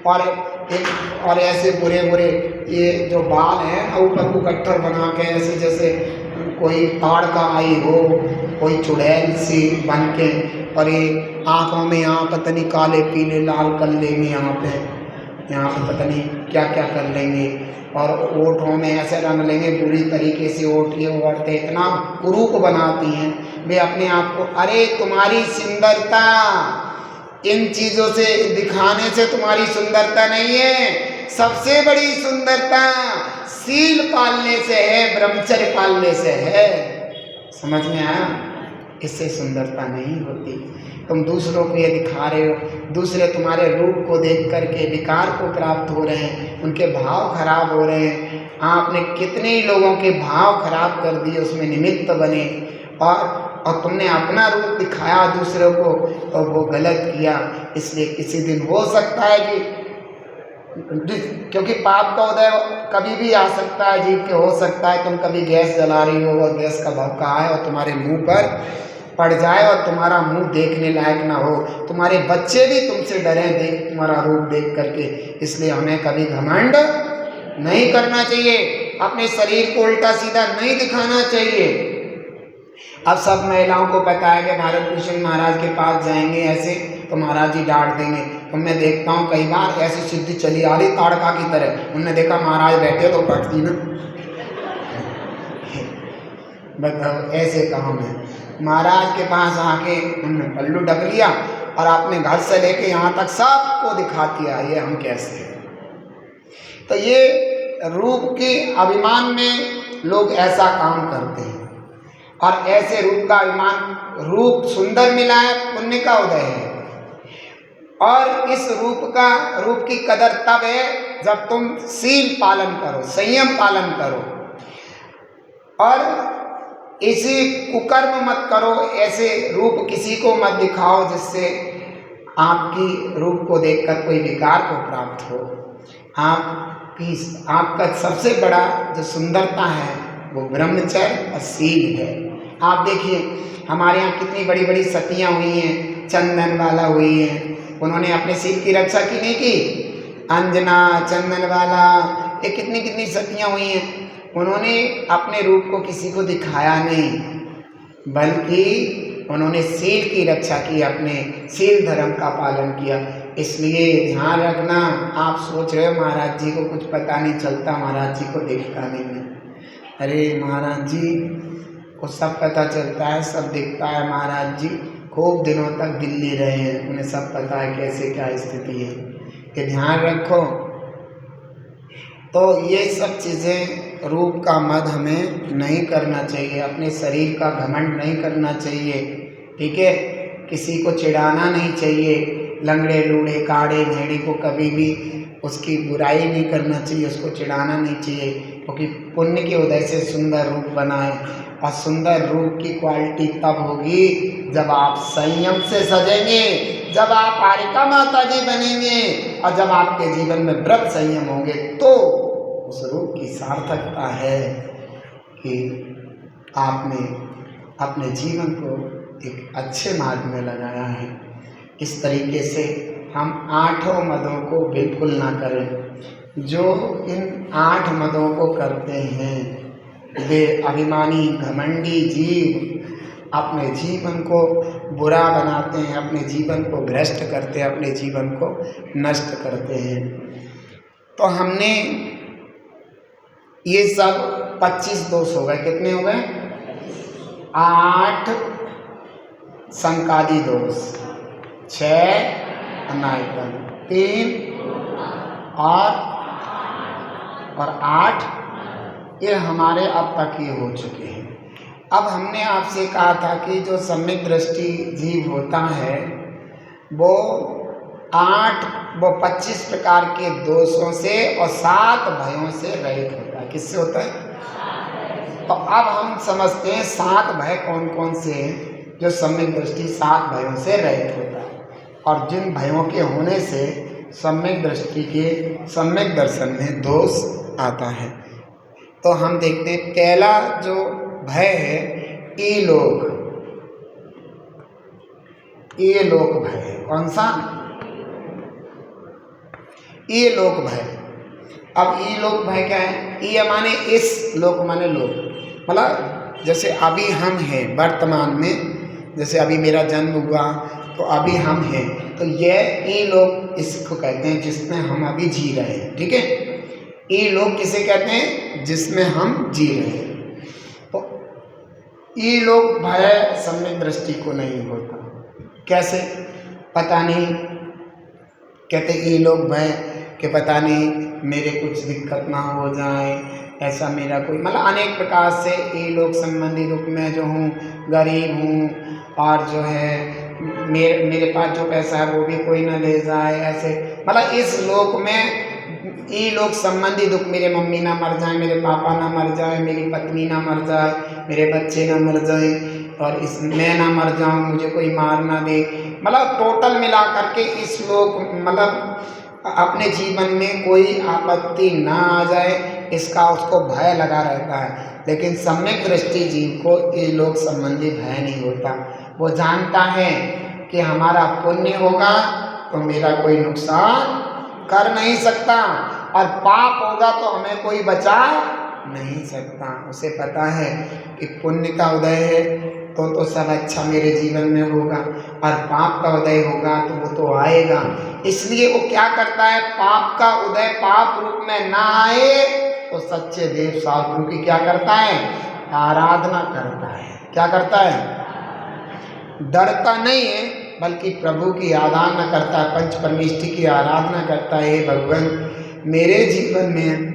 और ऐसे बुरे बुरे ये जो बाल हैं, ऊपर को गट्ठर बना के ऐसे जैसे कोई ताड़ का आई हो, कोई चुड़ैल सी बन के, और ये आँखों में यहाँ पता नहीं काले पीले लाल कर लेंगे, यहाँ पे पता नहीं क्या क्या कर लेंगे, और ओठों में ऐसे रंग लेंगे बुरी तरीके से। ओठ ये औरतें इतना कुरूप बनाती हैं, वे अपने आप को, अरे तुम्हारी सुंदरता इन चीज़ों से दिखाने से तुम्हारी सुंदरता नहीं है, सबसे बड़ी सुंदरता सील पालने से है, ब्रह्मचर्य पालने से है। समझ में आया? इससे सुंदरता नहीं होती। तुम दूसरों को ये दिखा रहे हो, दूसरे तुम्हारे रूप को देख करके विकार को प्राप्त हो रहे हैं, उनके भाव खराब हो रहे हैं। आपने कितने ही लोगों के भाव खराब कर दिए, उसमें निमित्त बने, और तुमने अपना रूप दिखाया दूसरों को, तो वो गलत किया। इसलिए किसी दिन हो सकता है कि, क्योंकि पाप का उदय कभी भी आ सकता है, जीव के हो सकता है तुम कभी गैस जला रही हो और गैस का भभका आए और तुम्हारे मुंह पर पड़ जाए और तुम्हारा मुंह देखने लायक ना हो, तुम्हारे बच्चे भी तुमसे डरें देख तुम्हारा रूप देख करके। इसलिए हमें कभी घमंड नहीं करना चाहिए, अपने शरीर को उल्टा सीधा नहीं दिखाना चाहिए। अब सब महिलाओं को पता है कि भारत भूषण महाराज के पास जाएंगे ऐसे तो महाराज जी डांट देंगे। तो मैं देखता हूँ कई बार ऐसी सिद्धि चली आ रही ताड़का की तरह, उनने देखा महाराज बैठे तो पटती ना, बताओ ऐसे काम है। महाराज के पास आके उन्होंने पल्लू ढक लिया और अपने घर से लेके यहाँ तक सबको दिखा दिया ये हम कैसे हैं। तो ये रूप के अभिमान में लोग ऐसा काम करते हैं, और ऐसे रूप का अभिमान, रूप सुंदर मिला है पुण्य का उदय है। और इस रूप की कदर तब है जब तुम शील पालन करो, संयम पालन करो, और इसी कुकर्म मत करो। ऐसे रूप किसी को मत दिखाओ जिससे आपकी रूप को देखकर कोई विकार को प्राप्त हो। आपका सबसे बड़ा जो सुंदरता है वो ब्रह्मचर्य और शील है। आप देखिए हमारे यहाँ कितनी बड़ी बड़ी सतियाँ हुई हैं, चंदन वाला हुई हैं, उन्होंने अपने शील की रक्षा की नहीं की। अंजना, चंदन वाला, ये कितनी कितनी सतियाँ हुई हैं, उन्होंने अपने रूप को किसी को दिखाया नहीं, बल्कि उन्होंने शील की रक्षा की, अपने शील धर्म का पालन किया। इसलिए ध्यान रखना, आप सोच रहे हो महाराज जी को कुछ पता नहीं चलता, महाराज जी को दिखता नहीं है। अरे महाराज जी को सब पता चलता है, सब दिखता है। महाराज जी खूब दिनों तक दिल्ली रहे हैं, उन्हें सब पता है कैसे क्या स्थिति है। ये ध्यान रखो। तो ये सब चीज़ें, रूप का मद हमें नहीं करना चाहिए, अपने शरीर का घमंड नहीं करना चाहिए, ठीक है। किसी को चिढ़ाना नहीं चाहिए, लंगड़े लूड़े काड़े भेड़ी को कभी भी उसकी बुराई नहीं करना चाहिए, उसको चिढ़ाना नहीं चाहिए, क्योंकि पुण्य के उदय से सुंदर रूप बनाए। और सुंदर रूप की क्वालिटी तब होगी जब आप संयम से सजेंगे, जब आप कारिका माता जी बनेंगे, और जब आपके जीवन में व्रत संयम होंगे, तो उस रूप की सार्थकता है कि आपने अपने जीवन को एक अच्छे मार्ग में लगाया है। इस तरीके से हम 8 मदों को बिल्कुल ना करें। जो इन 8 मदों को करते हैं वे अभिमानी घमंडी जीव अपने जीवन को बुरा बनाते हैं, अपने जीवन को भ्रष्ट करते हैं, अपने जीवन को नष्ट करते हैं। तो हमने ये सब 25 दोष हो गए, कितने हो गए? 8 संकादी दोष, 6 अनायतन, 3 और 8 ये हमारे अब तक ये हो चुके हैं। अब हमने आपसे कहा था कि जो सम्यक दृष्टि जीव होता है वो 25 प्रकार के दोषों से और 7 भयों से रहित होता है। किससे होता है? तो अब हम समझते हैं 7 भय कौन कौन से हैं जो सम्यक दृष्टि 7 भयों से रहित होता है, और जिन भयों के होने से सम्यक दृष्टि के सम्यक दर्शन में दोष आता है। तो हम देखते हैं पहला जो भय है ईलोक भय है। कौन सा? ईलोक भय। अब ईलोक भय क्या है? ई माने इस, लोक माने लोक, मतलब जैसे अभी हम हैं वर्तमान में, जैसे अभी मेरा जन्म हुआ तो अभी हम हैं, तो ये ईलोक इसको कहते हैं जिसमें हम अभी जी रहे हैं, ठीक है। ये लोग किसे कहते हैं? जिसमें हम जी रहे हैं। तो ये लोग भय सम्यक दृष्टि को नहीं होता। कैसे? पता नहीं, कहते ये लोग भय कि पता नहीं मेरे कुछ दिक्कत ना हो जाए, ऐसा मेरा कोई, मतलब अनेक प्रकार से ये लोग संबंधी दुख में जो हूँ, गरीब हूँ, और जो है मेरे पास जो पैसा है वो भी कोई ना ले जाए, ऐसे मतलब इस लोक में ये लोग संबंधी दुख, मेरे मम्मी ना मर जाए, मेरे पापा ना मर जाए, मेरी पत्नी ना मर जाए, मेरे बच्चे ना मर जाए, और मैं ना मर जाऊं, मुझे कोई मार ना दे, मतलब टोटल मिला करके इस लोग मतलब अपने जीवन में कोई आपत्ति ना आ जाए, इसका उसको भय लगा रहता है। लेकिन सम्यक दृष्टि जीव को ये लोग संबंधी भय नहीं होता। वो जानता है कि हमारा पुण्य होगा तो मेरा कोई नुकसान कर नहीं सकता, और पाप होगा तो हमें कोई बचा नहीं सकता। उसे पता है कि पुण्य का उदय है तो सब अच्छा मेरे जीवन में होगा, और पाप का उदय होगा तो वो तो आएगा। इसलिए वो क्या करता है? पाप का उदय पाप रूप में ना आए तो सच्चे देव साधु की क्या करता है? आराधना करता है। क्या करता है? डरता नहीं है, बल्कि प्रभु की आराधना करता है, पंच परमेष्टि की आराधना करता है। हे भगवान, मेरे जीवन में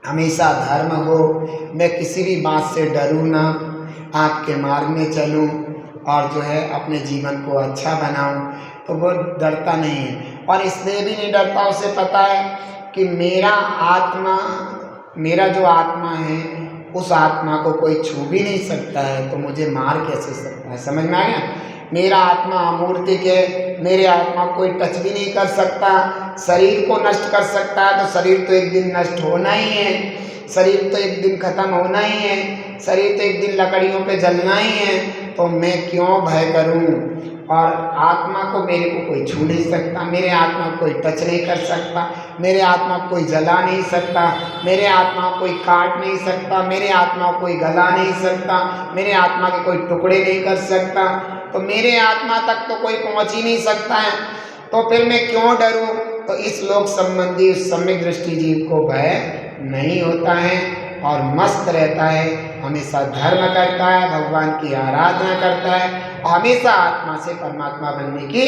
हमेशा धर्म हो, मैं किसी भी बात से डरूं ना, आपके मार्ग में चलूं, और जो है अपने जीवन को अच्छा बनाऊं। तो वो डरता नहीं है, और इसलिए भी नहीं डरता, उसे पता है कि मेरा जो आत्मा है उस आत्मा को कोई छू भी नहीं सकता है, तो मुझे मार कैसे सकता है। समझ में आ गया? मेरा आत्मा अमूर्तिक है, मेरे आत्मा कोई टच भी नहीं कर सकता। शरीर को नष्ट कर सकता है तो शरीर तो एक दिन नष्ट होना ही है, शरीर तो एक दिन खत्म होना ही है। शरीर तो एक दिन लकड़ियों पे जलना ही है, तो मैं क्यों भय करूं। और आत्मा को मेरे को कोई छू नहीं सकता, मेरे आत्मा को कोई टच नहीं कर सकता, मेरे आत्मा को कोई जला नहीं सकता, मेरे आत्मा को कोई काट नहीं सकता, मेरे आत्मा को कोई गला नहीं सकता, मेरे आत्मा के कोई टुकड़े नहीं कर सकता, तो मेरे आत्मा तक तो कोई पहुंच ही नहीं सकता है, तो फिर मैं क्यों डरूं। तो इस लोक संबंधी उस सम्यक दृष्टि जीव को भय नहीं होता है और मस्त रहता है, हमेशा धर्म करता है, भगवान की आराधना करता है, हमेशा आत्मा से परमात्मा बनने की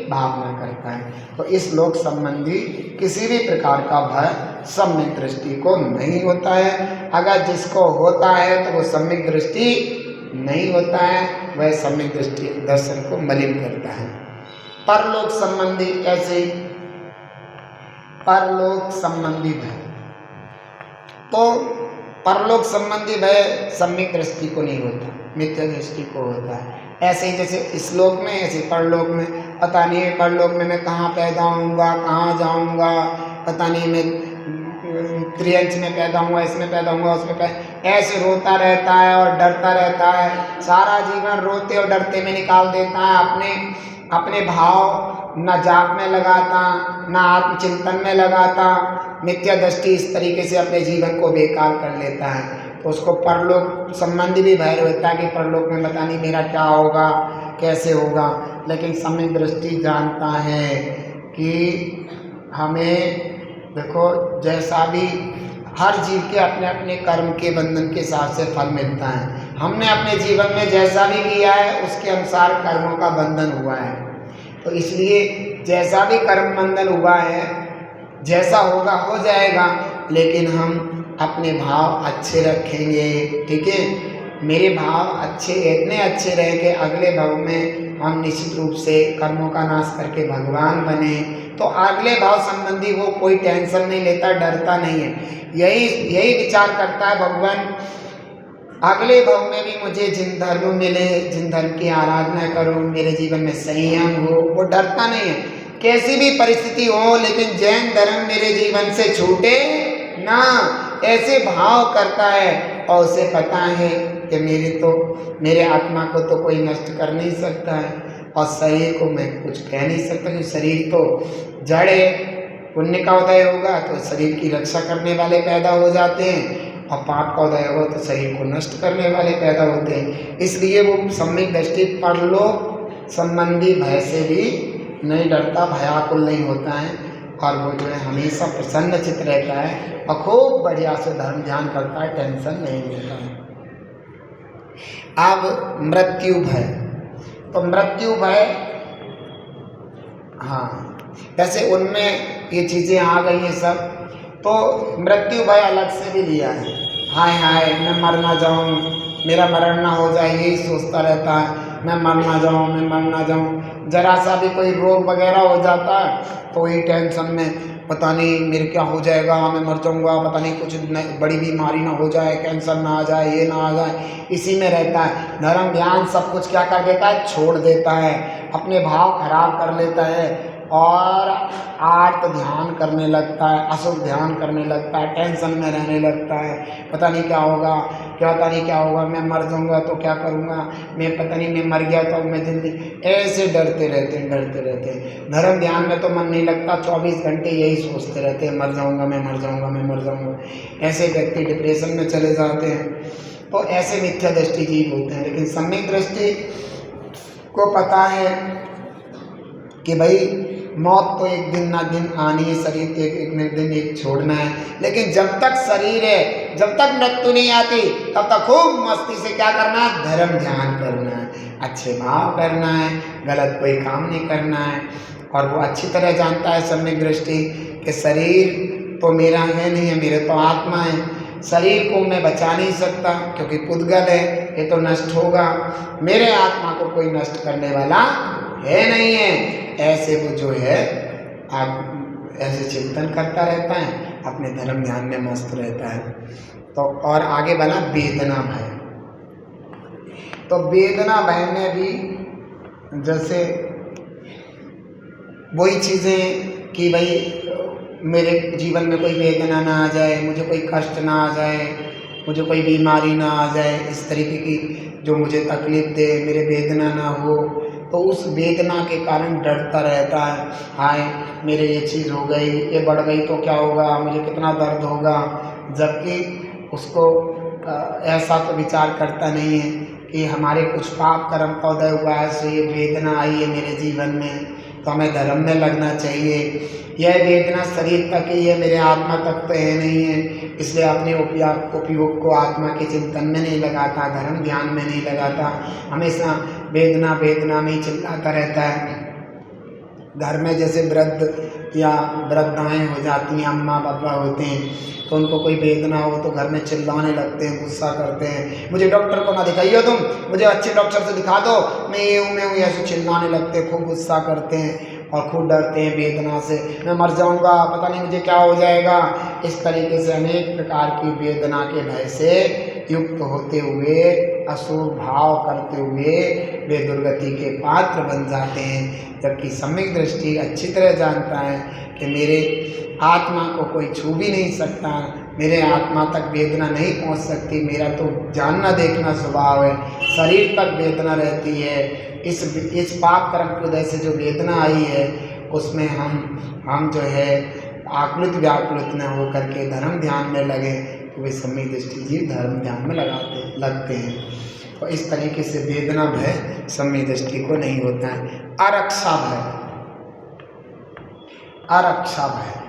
भावना करता है। तो इस लोक संबंधी किसी भी प्रकार का भय सम्यक दृष्टि को नहीं होता है। अगर जिसको होता है तो वो सम्यक दृष्टि नहीं होता है, वह सम्यक दृष्टि दर्शन को मलिन करता है। परलोक संबंधी ऐसे परलोक संबंधी भय, तो परलोक संबंधी भय सम्यक दृष्टि को नहीं होता, मिथ्या दृष्टि को होता है। ऐसे ही जैसे इस लोक में ऐसे परलोक में पता नहीं है, परलोक में मैं कहाँ पैदा होऊंगा, कहाँ जाऊंगा, पता नहीं मैं त्रियंच में पैदा हुआ, इसमें पैदा हुआ, उसमें ऐसे रोता रहता है और डरता रहता है, सारा जीवन रोते और डरते में निकाल देता है। अपने भाव न जाप में लगाता, न आत्मचिंतन में लगाता, मिथ्या दृष्टि इस तरीके से अपने जीवन को बेकार कर लेता है। तो उसको परलोक संबंधी भी भय रहता है कि परलोक में पता नहीं मेरा क्या होगा, कैसे होगा। लेकिन सम्यक दृष्टि जानता है कि हमें देखो जैसा भी हर जीव के अपने अपने कर्म के बंधन के हिसाब से फल मिलता है। हमने अपने जीवन में जैसा भी किया है उसके अनुसार कर्मों का बंधन हुआ है, तो इसलिए जैसा भी कर्म बंधन हुआ है, जैसा होगा हो जाएगा, लेकिन हम अपने भाव अच्छे रखेंगे। ठीक है, मेरे भाव अच्छे इतने अच्छे रहे कि अगले भाव में हम निश्चित रूप से कर्मों का नाश करके भगवान बने। तो अगले भाव संबंधी वो कोई टेंशन नहीं लेता, डरता नहीं है, यही विचार करता है भगवान अगले भाव में भी मुझे जिन धर्म मिले, जिन धर्म की आराधना करूं, मेरे जीवन में संयम हो, वो डरता नहीं है। कैसी भी परिस्थिति हो, लेकिन जैन धर्म मेरे जीवन से छूटे ना, ऐसे भाव करता है। और उसे पता है कि मेरे आत्मा को तो कोई नष्ट कर नहीं सकता है, और शरीर को मैं कुछ कह नहीं सकता, क्योंकि शरीर तो जड़ है। पुण्य का उदय होगा तो शरीर की रक्षा करने वाले पैदा हो जाते हैं, और पाप का उदय होगा तो शरीर को नष्ट करने वाले पैदा होते हैं। इसलिए वो सम्यक दृष्टि परलोक संबंधी भय से भी नहीं डरता, भयाकुल नहीं होता है, और वो जो है हमेशा प्रसन्न चित्त रहता है और खूब बढ़िया से धर्म ध्यान करता है, टेंशन नहीं लेता है। अब मृत्यु भय, तो मृत्यु भय, हाँ जैसे उनमें ये चीज़ें आ गई हैं सब, तो मृत्यु भय अलग से भी लिया है। हाय हाय मैं मर ना जाऊँ, मेरा मरण ना हो जाए, यही सोचता रहता है, मैं मर ना जाऊँ, मैं मर ना जाऊँ। जरा सा भी कोई रोग वगैरह हो जाता है तो वही टेंशन में, पता नहीं मेरे क्या हो जाएगा, मैं मर जाऊँगा, पता नहीं कुछ बड़ी बीमारी ना हो जाए, कैंसर ना आ जाए, ये ना आ जाए, इसी में रहता है। धर्म ध्यान सब कुछ क्या कर देता है, छोड़ देता है, अपने भाव खराब कर लेता है और आर्त ध्यान करने लगता है, अशुभ ध्यान करने लगता है, टेंशन में रहने लगता है, पता नहीं क्या होगा, पता नहीं क्या होगा, मैं मर जाऊंगा तो क्या करूंगा, मैं पता नहीं मैं मर गया तो मैं जिंदगी, ऐसे डरते रहते हैं। धर्म ध्यान में तो मन नहीं लगता, 24 घंटे यही सोचते रहते हैं, मर जाऊंगा, मैं मर जाऊंगा, मैं मर जाऊंगा। ऐसे व्यक्ति डिप्रेशन में चले जाते हैं। तो ऐसे मिथ्या दृष्टि जीव होते हैं। लेकिन सम्यक दृष्टि को पता है कि भाई मौत तो एक दिन ना दिन आनी है, शरीर एक न दिन एक छोड़ना है, लेकिन जब तक शरीर है, जब तक मृत्यु नहीं आती, तब तक खूब मस्ती से क्या करना है, धर्म ध्यान करना है, अच्छे भाव करना है, गलत कोई काम नहीं करना है। और वो अच्छी तरह जानता है सम्यक दृष्टि कि शरीर तो मेरा है नहीं है, मेरे तो आत्मा है, शरीर को मैं बचा नहीं सकता क्योंकि पुद्गल है, ये तो नष्ट होगा, मेरे आत्मा को कोई नष्ट करने वाला है नहीं है। ऐसे वो जो है आप ऐसे चिंतन करता रहता है, अपने धर्म ध्यान में मस्त रहता है। तो और आगे बना वेदना भय। तो वेदना भय में भी जैसे वही चीज़ें कि भाई मेरे जीवन में कोई वेदना ना आ जाए, मुझे कोई कष्ट ना आ जाए, मुझे कोई बीमारी ना आ जाए, इस तरीके की जो मुझे तकलीफ़ दे, मेरे वेदना ना हो, तो उस वेदना के कारण डरता रहता है। हाय मेरे ये चीज़ हो गई, ये बढ़ गई तो क्या होगा, मुझे कितना दर्द होगा। जबकि उसको ऐसा तो विचार करता नहीं है कि हमारे कुछ पाप कर्म का उदय हुआ है, सो ये वेदना आई है मेरे जीवन में, तो हमें धर्म में लगना चाहिए। यह वेदना शरीर तक ही है, मेरे आत्मा तक तो है नहीं है, इसलिए अपने उपयोग को आत्मा के चिंतन में नहीं लगाता, धर्म ध्यान में नहीं लगाता, हमेशा वेदना वेदना में ही चिल्लाता रहता है। घर में जैसे वृद्ध या वृद्धाएँ हो जाती हैं, अम्मा पापा होते हैं, तो उनको कोई वेदना हो तो घर में चिल्लाने लगते हैं, गुस्सा करते हैं, मुझे डॉक्टर को ना दिखाइए तुम, मुझे अच्छे डॉक्टर से दिखा दो, मैं ये हूँ मैं हूँ, ऐसे चिल्लाने लगते हैं, खूब गुस्सा करते हैं और खूब डरते हैं वेदना से, मैं मर जाऊँगा, पता नहीं मुझे क्या हो जाएगा। इस तरीके से अनेक प्रकार की वेदना के भय से युक्त होते हुए, अशुभ भाव करते हुए वे दुर्गति के पात्र बन जाते हैं। जबकि सम्यक दृष्टि अच्छी तरह जानता है कि मेरे आत्मा को कोई छू भी नहीं सकता, मेरे आत्मा तक वेदना नहीं पहुंच सकती, मेरा तो जानना देखना स्वभाव है, शरीर तक वेदना रहती है। इस पाप कर्म की वजह से जो वेदना आई है उसमें हम जो है आकुलित व्याकुलित न होकर के धर्म ध्यान में लगे, तो वे सम्यक दृष्टि जीव धर्म ध्यान में लगते हैं। तो इस तरीके से वेदना भय सम्यक दृष्टि को नहीं होता है। आरक्षा भय, आरक्षा भय,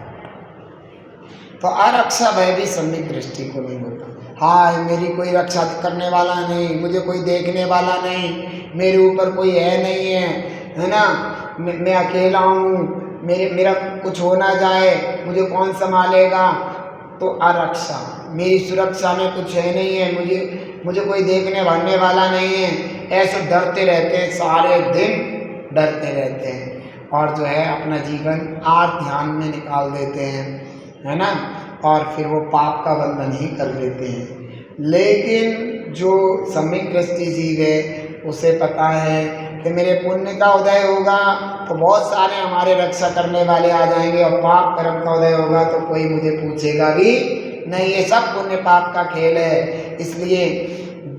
तो आरक्षा भय भी सम्यक दृष्टि को नहीं होता। हाय मेरी कोई रक्षा करने वाला नहीं, मुझे कोई देखने वाला नहीं, मेरे ऊपर कोई है नहीं है ना, मैं अकेला हूँ, मेरा कुछ हो ना जाए, मुझे कौन संभालेगा। तो आरक्षा, मेरी सुरक्षा में कुछ है नहीं है, मुझे कोई देखने भालने वाला नहीं है, ऐसे डरते रहते हैं, सारे दिन डरते रहते हैं और जो है अपना जीवन आर्त ध्यान में निकाल देते हैं, है ना, और फिर वो पाप का बंधन ही कर लेते हैं। लेकिन जो सम्यक दृष्टि जीव है उसे पता है कि मेरे पुण्य का उदय होगा तो बहुत सारे हमारे रक्षा करने वाले आ जाएंगे, और पाप कर्म का उदय होगा तो कोई मुझे पूछेगा भी नहीं, ये सब पुण्य पाप का खेल है। इसलिए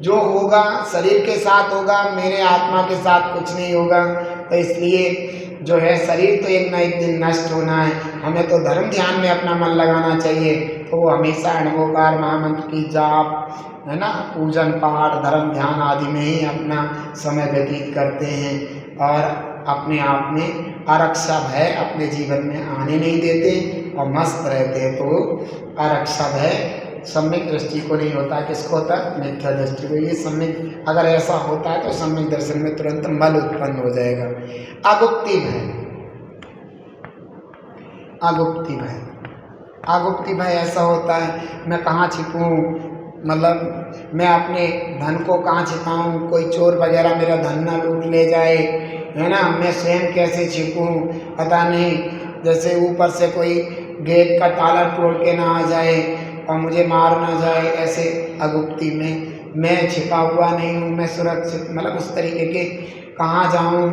जो होगा शरीर के साथ होगा, मेरे आत्मा के साथ कुछ नहीं होगा। तो इसलिए जो है शरीर तो एक न एक दिन नष्ट होना है, हमें तो धर्म ध्यान में अपना मन लगाना चाहिए। तो वो हमेशा अणवोकार महामंत्र की जाप, है ना, पूजन पाठ धर्म ध्यान आदि में ही अपना समय व्यतीत करते हैं और अपने आप में आरक्षा भय अपने जीवन में आने नहीं देते और मस्त रहते हैं। तो आरक्षा भय सम्यक दृष्टि को नहीं होता, किसको होता है, मिथ्या दृष्टि को। ये सम्यक अगर ऐसा होता है तो सम्यक दर्शन में तुरंत मल उत्पन्न हो जाएगा। आगुप्ति भय, आगुप्ति भय, आगुप्ति भय ऐसा होता है मैं कहाँ छिपूं, मतलब मैं अपने धन को कहाँ छिपाऊं, कोई चोर वगैरह मेरा धन ना लूट ले जाए, है ना, मैं स्वयं कैसे छिपूं, पता नहीं, जैसे ऊपर से कोई गेट का ताला तोड़ के ना आ जाए और मुझे मार ना जाए, ऐसे अगुप्ती में मैं छिपा हुआ नहीं हूँ, मैं सुरक्षित, मतलब उस तरीके के कहाँ जाऊँ,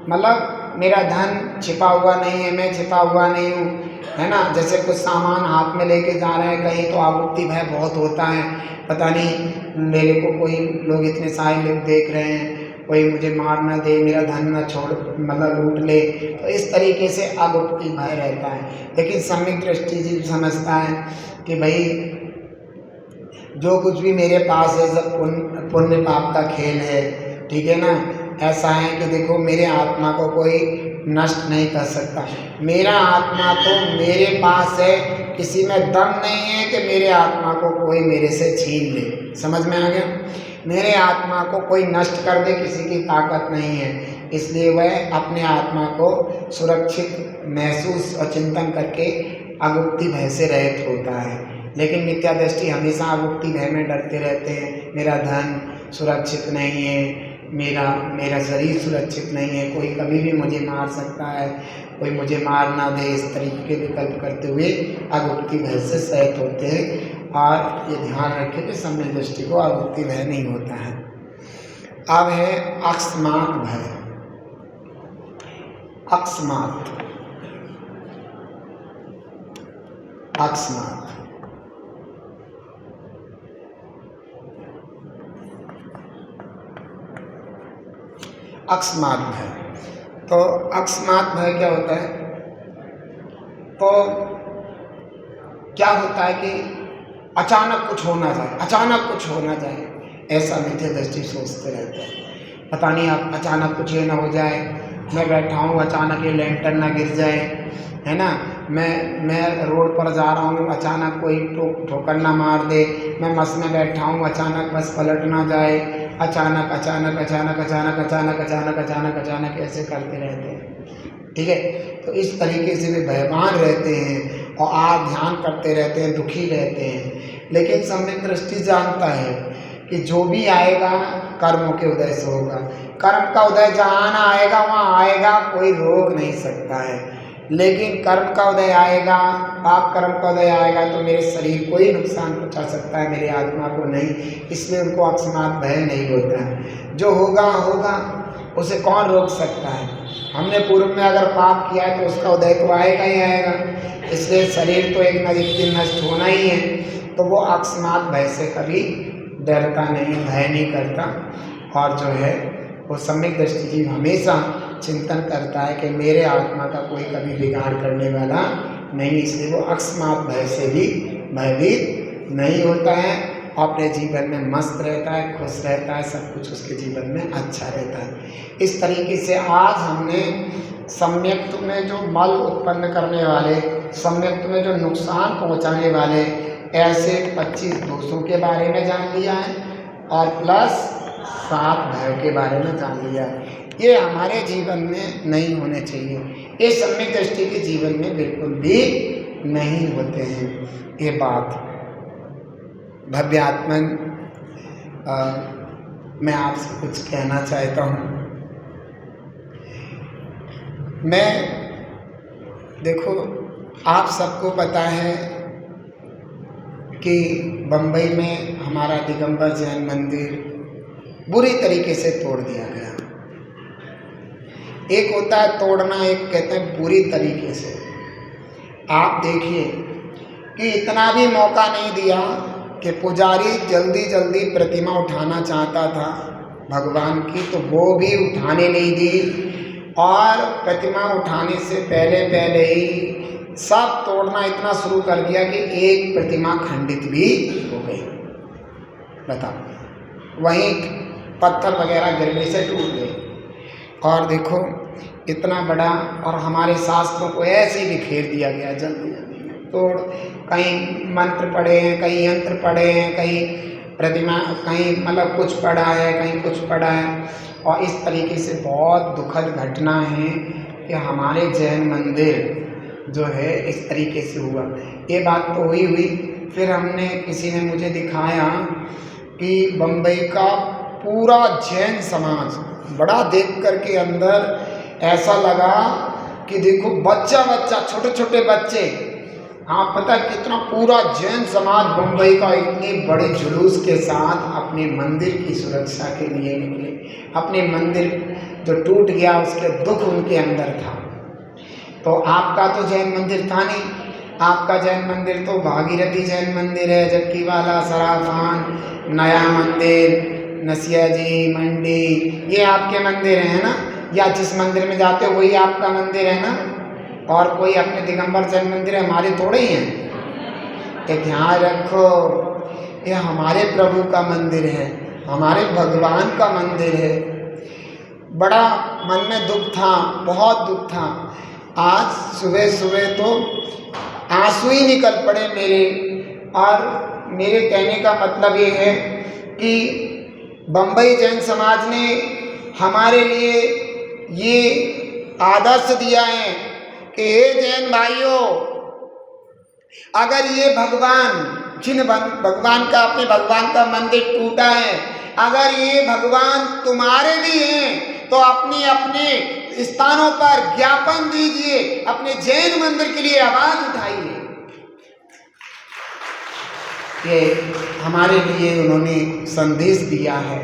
मतलब मेरा धन छिपा हुआ नहीं है, मैं छिपा हुआ नहीं हूँ, है ना। जैसे कुछ सामान हाथ में लेके जा रहे हैं कहीं तो आगुप्ती भय बहुत होता है, पता नहीं मेरे को कोई लोग इतने सारे लोग देख रहे हैं, कोई मुझे मार ना दे, मेरा धन ना छोड़ मतलब लूट ले, तो इस तरीके से आगुप्ती भय रहता है। लेकिन सम्यक दृष्टि जीव समझता है कि भाई जो कुछ भी मेरे पास है सब पुण्य पाप का खेल है, ठीक है ना। ऐसा है कि देखो मेरे आत्मा को कोई नष्ट नहीं कर सकता, मेरा आत्मा तो मेरे पास है, किसी में दम नहीं है कि मेरे आत्मा को कोई मेरे से छीन ले, समझ में आ गया। मेरे आत्मा को कोई नष्ट कर दे किसी की ताकत नहीं है, इसलिए वह अपने आत्मा को सुरक्षित महसूस और चिंतन करके आगुप्ती भय से रहित होता है। लेकिन मिथ्या दृष्टि हमेशा आगुप्ती भय में डरते रहते हैं, मेरा धन सुरक्षित नहीं है, मेरा शरीर सुरक्षित नहीं है, कोई कभी भी मुझे मार सकता है, कोई मुझे मार ना दे, इस तरीके के विकल्प करते हुए आगुप्ती भय से सहित होते हैं। और ये ध्यान रखें कि सम्यक दृष्टि को आगुप्ती भय नहीं होता है। अब है अकस्मात भय, अकस्मात, अकस्मात अकस्मात भय। तो अकस्मात भय क्या होता है? तो क्या होता है कि अचानक कुछ होना जाए, अचानक कुछ होना जाए, ऐसा मिथ्या दृष्टि सोचते रहते हैं। पता नहीं अब अचानक कुछ ये ना हो जाए, मैं बैठा हूँ अचानक ये लैंटर्न ना गिर जाए, है ना, मैं रोड पर जा रहा हूँ अचानक कोई ठोकर ना मार दे, मैं बस में बैठा हूँ अचानक बस पलट ना जाए, अचानक अचानक अचानक अचानक अचानक अचानक अचानक अचानक ऐसे करते रहते हैं। ठीक है, तो इस तरीके से वे भयमान रहते हैं और आप ध्यान करते रहते हैं, दुखी रहते हैं। लेकिन सम्यक दृष्टि जानता है कि जो भी आएगा कर्मों के उदय से होगा। कर्म का उदय जहाँ ना आएगा वहाँ आएगा, कोई रोक नहीं सकता है। लेकिन कर्म का उदय आएगा, पाप कर्म का उदय आएगा तो मेरे शरीर को ही नुकसान पहुँचा सकता है, मेरी आत्मा को नहीं। इसलिए उनको अकस्मात भय नहीं होता है। जो होगा होगा, उसे कौन रोक सकता है? हमने पूर्व में अगर पाप किया है तो उसका उदय तो आएगा ही आएगा। इसलिए शरीर तो एक न एक दिन नष्ट होना ही है। तो वो अकस्मात भय से कभी डरता नहीं, भय नहीं करता। और जो है वो सम्यक दृष्टि जीव हमेशा चिंतन करता है कि मेरे आत्मा का कोई कभी बिगाड़ करने वाला नहीं। इसलिए वो अकस्मात भय से भी भयभीत नहीं होता है, अपने जीवन में मस्त रहता है, खुश रहता है, सब कुछ उसके जीवन में अच्छा रहता है। इस तरीके से आज हमने सम्यक्त में जो मल उत्पन्न करने वाले, सम्यक्त में जो नुकसान पहुंचाने वाले ऐसे 25 दोषों के बारे में जान लिया है और प्लस 7 भयों के बारे में जान लिया है। ये हमारे जीवन में नहीं होने चाहिए, ये सम्यक दृष्टि के जीवन में बिल्कुल भी नहीं होते हैं। ये बात भव्यात्मन मैं आपसे कुछ कहना चाहता हूँ। मैं देखो, आप सबको पता है कि बम्बई में हमारा दिगंबर जैन मंदिर बुरी तरीके से तोड़ दिया गया। एक होता है तोड़ना, एक कहते हैं बुरी तरीके से। आप देखिए कि इतना भी मौका नहीं दिया कि पुजारी जल्दी जल्दी प्रतिमा उठाना चाहता था भगवान की, तो वो भी उठाने नहीं दी। और प्रतिमा उठाने से पहले ही सब तोड़ना इतना शुरू कर दिया कि एक प्रतिमा खंडित भी हो गई। बताओ, वहीं पत्थर वगैरह गिरने से टूट गए। और देखो इतना बड़ा, और हमारे शास्त्रों को ऐसे ही बिखेर दिया गया जल्दी जल्दी तोड़। कहीं मंत्र पढ़े हैं, कहीं यंत्र पढ़े हैं, कहीं प्रतिमा, कहीं मतलब कुछ पढ़ा है, कहीं कुछ पढ़ा है। और इस तरीके से बहुत दुखद घटना है कि हमारे जैन मंदिर जो है इस तरीके से हुआ। ये बात तो हुई। फिर हमने, किसी ने मुझे दिखाया कि बम्बई का पूरा जैन समाज बड़ा देख कर के अंदर ऐसा लगा कि देखो बच्चा छोटे छोटे बच्चे, हाँ पता कितना पूरा जैन समाज बम्बई का इतने बड़े जुलूस के साथ अपने मंदिर की सुरक्षा के लिए निकले। अपने मंदिर जो टूट गया उसके दुख उनके अंदर था। तो आपका तो जैन मंदिर था नहीं, आपका जैन मंदिर तो भागीरथी जैन मंदिर है, जबकि वाला, सराफान, नया मंदिर, नसिया जी, मंडी, ये आपके मंदिर हैं ना, या जिस मंदिर में जाते हो वही आपका मंदिर है ना। और कोई अपने दिगंबर जैन मंदिर है, हमारे थोड़े ही हैं। ये ध्यान रखो, ये हमारे प्रभु का मंदिर है, हमारे भगवान का मंदिर है। बड़ा मन में दुख था, बहुत दुख था। आज सुबह सुबह तो आंसू ही निकल पड़े मेरे। और मेरे कहने का मतलब ये है कि बम्बई जैन समाज ने हमारे लिए ये आदर्श दिया है कि हे जैन भाइयों, अगर ये भगवान, जिन भगवान का, अपने भगवान का मंदिर टूटा है, अगर ये भगवान तुम्हारे भी हैं तो अपने अपने स्थानों पर ज्ञापन दीजिए, अपने जैन मंदिर के लिए आवाज उठाइए। ये हमारे लिए उन्होंने संदेश दिया है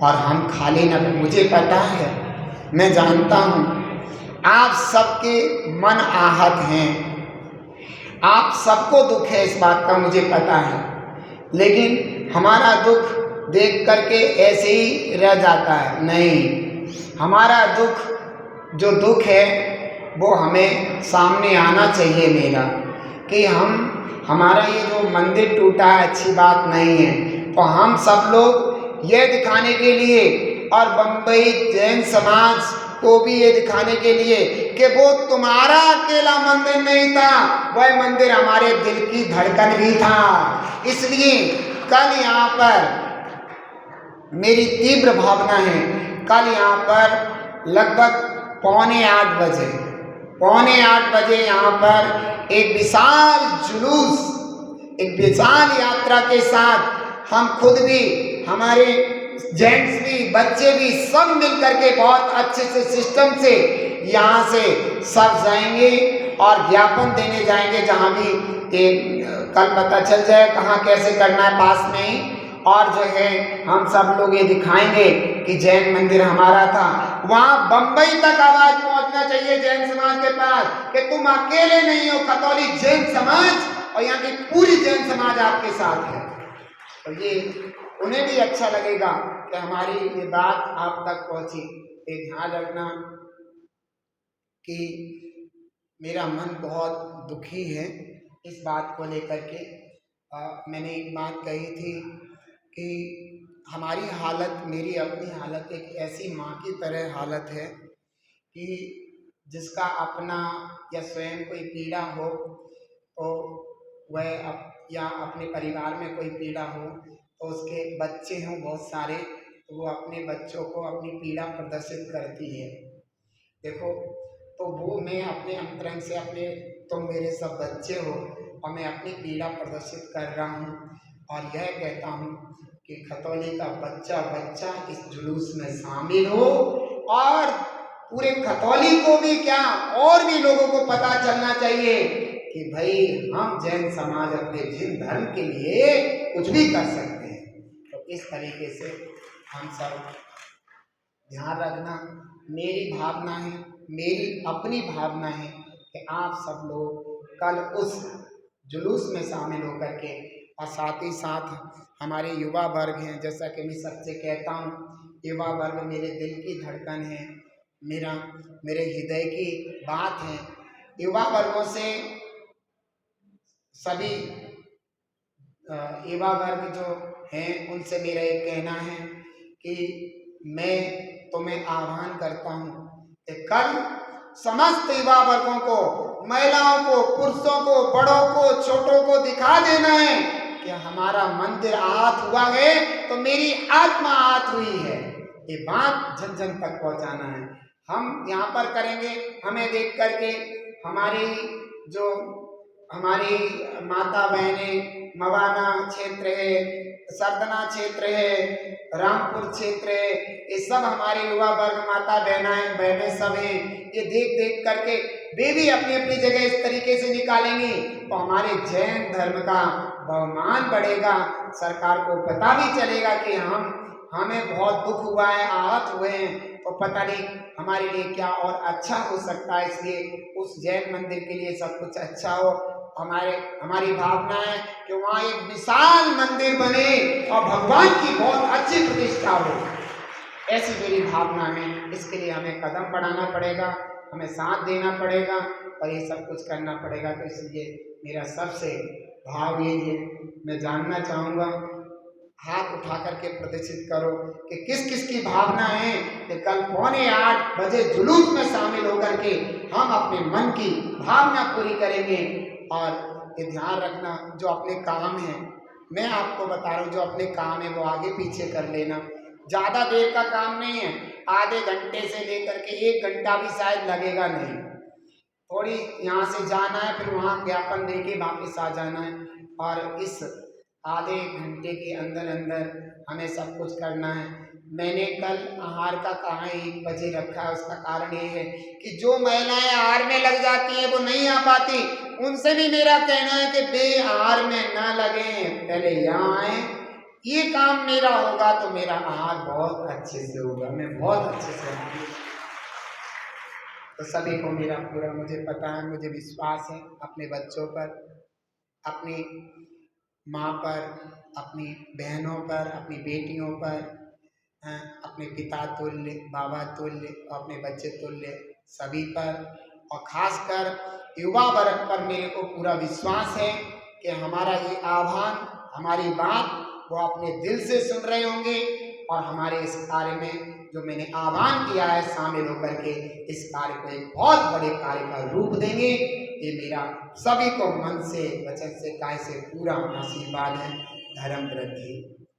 और हम खाली न, मुझे पता है, मैं जानता हूँ आप सबके मन आहत हैं, आप सबको दुख है, इस बात का मुझे पता है। लेकिन हमारा दुख देख करके ऐसे ही रह जाता है, नहीं, हमारा दुख, जो दुख है वो हमें सामने आना चाहिए मेरा, कि हमारा ये जो मंदिर टूटा है अच्छी बात नहीं है। तो हम सब लोग ये दिखाने के लिए, और बम्बई जैन समाज को भी ये दिखाने के लिए कि वो तुम्हारा अकेला मंदिर नहीं था, वह मंदिर हमारे दिल की धड़कन भी था। इसलिए कल यहाँ पर मेरी तीव्र भावना है, कल यहाँ पर लगभग पौने आठ बजे यहाँ पर एक विशाल जुलूस, एक विशाल यात्रा के साथ हम खुद भी, हमारे जेंट्स भी, बच्चे भी, सब मिल करके बहुत अच्छे से सिस्टम से यहाँ से सब जाएंगे और ज्ञापन देने जाएंगे, जहाँ भी कल पता चल जाए कहाँ कैसे करना है, पास में ही। और जो है हम सब लोग ये दिखाएंगे कि जैन मंदिर हमारा था। वहाँ बम्बई तक आवाज पहुंचना चाहिए जैन समाज के पास कि तुम अकेले नहीं हो, खतौली जैन समाज और यहाँ की पूरी जैन समाज आपके साथ है। तो ये उन्हें भी अच्छा लगेगा कि हमारी ये बात आप तक पहुंची। ये ध्यान रखना कि मेरा मन बहुत दुखी है इस बात को लेकर के। मैंने एक बात कही थी कि हमारी हालत, मेरी अपनी हालत एक ऐसी माँ की तरह हालत है कि जिसका अपना या स्वयं कोई पीड़ा हो तो वह या अपने परिवार में कोई पीड़ा हो तो उसके बच्चे हों बहुत सारे, तो वो अपने बच्चों को अपनी पीड़ा प्रदर्शित करती है। देखो, तो वो मैं अपने अंतरंग से, अपने तुम मेरे सब बच्चे हो और मैं अपनी पीड़ा प्रदर्शित कर रहा हूँ और यह कहता हूँ कि खतौली का बच्चा बच्चा इस जुलूस में शामिल हो और पूरे खतौली को भी क्या और भी लोगों को पता चलना चाहिए कि भाई हम जैन समाज अपने जिन धर्म के लिए कुछ भी कर सकते हैं। तो इस तरीके से हम सब ध्यान रखना। मेरी भावना है, मेरी अपनी भावना है कि आप सब लोग कल उस जुलूस में शामिल होकर के, और साथ ही साथ हमारे युवा वर्ग हैं, जैसा कि मैं सबसे कहता हूँ, युवा वर्ग मेरे दिल की धड़कन है, मेरे हृदय की बात है। युवा वर्गों से सभी युवा वर्ग जो हैं उनसे मेरा एक कहना है कि मैं तुम्हें आह्वान करता हूँ कि कल समस्त युवा वर्गों को, महिलाओं को, पुरुषों को, बड़ों को, छोटों को दिखा देना है कि हमारा मंदिर आहत हुआ है तो मेरी आत्मा आहत हुई है। ये बात जन जन तक पहुंचाना है। हम यहाँ पर करेंगे, हमें देख करके हमारी माता बहनें मवाना क्षेत्र है, सरदना क्षेत्र है, रामपुर क्षेत्र है, ये सब हमारे युवा वर्ग माता बहनें सब हैं। ये देख देख करके वे भी अपनी अपनी जगह इस तरीके से निकालेंगे तो हमारे जैन धर्म का बहुमान बढ़ेगा। सरकार को पता भी चलेगा कि हमें बहुत दुख हुआ है, आहत हुए हैं, तो पता नहीं हमारे लिए क्या और अच्छा हो सकता है। इसलिए उस जैन मंदिर के लिए सब कुछ अच्छा हो। हमारी भावना है कि वहाँ एक विशाल मंदिर बने और भगवान की बहुत अच्छी प्रतिष्ठा हो, ऐसी मेरी भावना है। इसके लिए हमें कदम बढ़ाना पड़ेगा, हमें साथ देना पड़ेगा और ये सब कुछ करना पड़ेगा। तो इसलिए मेरा सबसे भाव यही है, मैं जानना चाहूँगा, हाथ उठा करके प्रदर्शित करो कि किस किस की भावना है कि कल 7:45 बजे जुलूस में शामिल होकर के हम अपने मन की भावना पूरी करेंगे। और ये ध्यान रखना, जो अपने काम है, मैं आपको बता रहा हूँ, जो अपने काम है वो आगे पीछे कर लेना। ज़्यादा देर का काम नहीं है, आधे घंटे से लेकर के 1 घंटा भी शायद लगेगा नहीं। थोड़ी यहाँ से जाना है, फिर वहाँ ज्ञापन दे के वापस आ जाना है और इस आधे घंटे के अंदर अंदर हमें सब कुछ करना है। मैंने कल आहार का कहा 1 बजे रखा है, उसका कारण ये है कि जो महिलाएं आहार में लग जाती हैं वो नहीं आ पाती, उनसे भी मेरा कहना है कि वे आहार में ना लगे, पहले यहाँ आए। ये काम मेरा होगा तो मेरा आहार बहुत अच्छे से होगा, मैं बहुत अच्छे से आऊँगी। तो सभी को मेरा पूरा, मुझे पता है, मुझे विश्वास है अपने बच्चों पर, अपनी माँ पर, अपनी बहनों पर, अपनी बेटियों पर, अपने पिता तुल्य, बाबा तुल्य, अपने बच्चे तुल्य सभी पर, और खासकर युवा वर्ग पर मेरे को पूरा विश्वास है कि हमारा ये आह्वान, हमारी बात वो अपने दिल से सुन रहे होंगे और हमारे इस कार्य में जो मैंने आह्वान किया है शामिल होकर के इस कार्य को एक बहुत बड़े कार्य का रूप देंगे। ये मेरा सभी को मन से, वचन से, काय से पूरा आशीर्वाद है। धर्म वृद्धि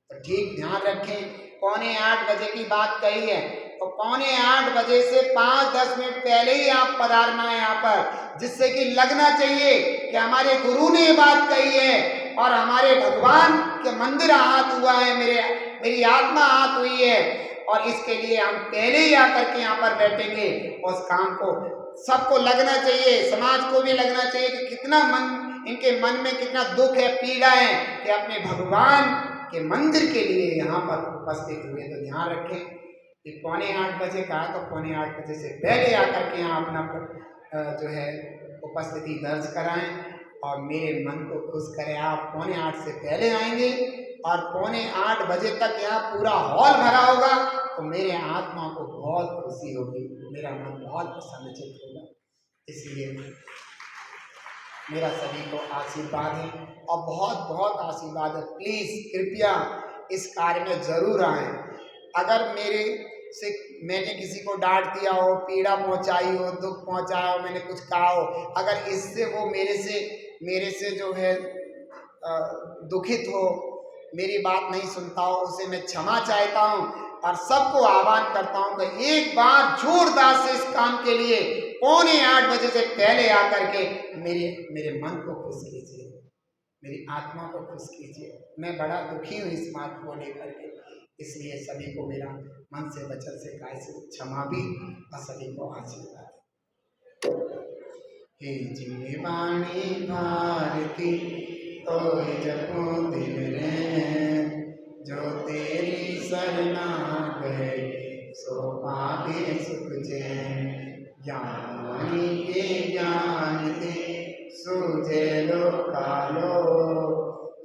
तो ठीक ध्यान रखें, 7:45 बजे की बात कही है तो 7:45 बजे से 5-10 मिनट पहले ही आप पधारना है यहाँ पर, जिससे कि लगना चाहिए कि हमारे गुरु ने ये बात कही है और हमारे भगवान के मंदिर आहत हुआ है, मेरी आत्मा आहत हुई है, और इसके लिए हम पहले ही आकर के यहाँ पर बैठेंगे। उस काम को सबको लगना चाहिए, समाज को भी लगना चाहिए कि कितना इनके मन में कितना दुख है, पीड़ा है कि अपने भगवान के मंदिर के लिए यहाँ पर उपस्थित हुए। तो ध्यान रखें कि 7:45 बजे का तो 7:45 बजे से पहले आकर के यहाँ अपना जो है उपस्थिति दर्ज कराएं और मेरे मन को खुश करें। आप 7:45 से पहले आएंगे और 7:45 बजे तक यहाँ पूरा हॉल भरा होगा तो मेरे आत्मा को बहुत खुशी होगी, मेरा मन बहुत प्रसन्नचित्त होगा। इसलिए मेरा सभी को आशीर्वाद है और बहुत बहुत आशीर्वाद है। प्लीज़ कृपया इस कार्य में ज़रूर आएँ। अगर मैंने किसी को डांट दिया हो, पीड़ा पहुंचाई हो, दुख पहुंचाया हो, मैंने कुछ कहा हो, अगर इससे वो मेरे से जो है दुखित हो, मेरी बात नहीं सुनता हो, उसे मैं क्षमा चाहता हूँ और सबको आह्वान करता हूँ कि एक बार जोरदार से इस काम के लिए 7:45 बजे से पहले आकर के मेरे मन को खुश कीजिए, मेरी आत्मा को खुश कीजिए। मैं बड़ा दुखी हूँ इस बात को लेकर के, इसलिए सभी को मेरा मन से, वचन से, काय से क्षमा भी और सभी को आशीर्वाद। हे जीवाणी भारती तो जपो दिल रे, जो तेरी शरणा गए सो पावे सुख चैन। ज्ञानी के ज्ञान दे सूझे लो कालो,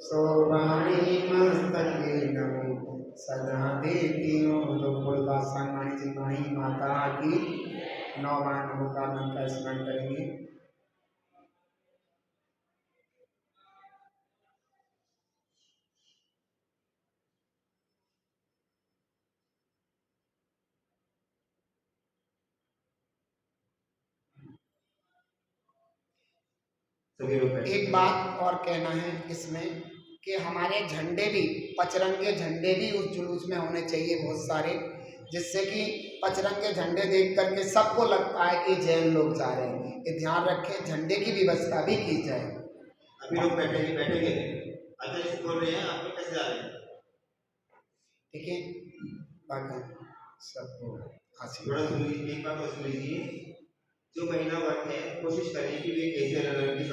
सो वाणी मस्तक नमो सदा देती हूँ। तो बोलबात सांगवाणी जिनवाणी माता की 9 बार नमो का नाम का स्मरण करेंगे। एक बात और कहना है इसमें कि हमारे झंडे भी, पचरंगे झंडे भी उस जुलूस में होने चाहिए बहुत सारे, जिससे कि पचरंगे झंडे देख करके सबको लगता है कि जैन लोग जा रहे हैं। ये ध्यान रखें, झंडे की भी व्यवस्था भी की जाए। अभी लोग बैठेंगे अच्छा इसे बोल रहे हैं, आप लोग कैसे जा रहे हैं? ठीक है, बाकी सबको थोड़ा सुनिए, एक बात और सुन लीजिए। जो महिला वर्ग है कोशिश करें कि वे कैसे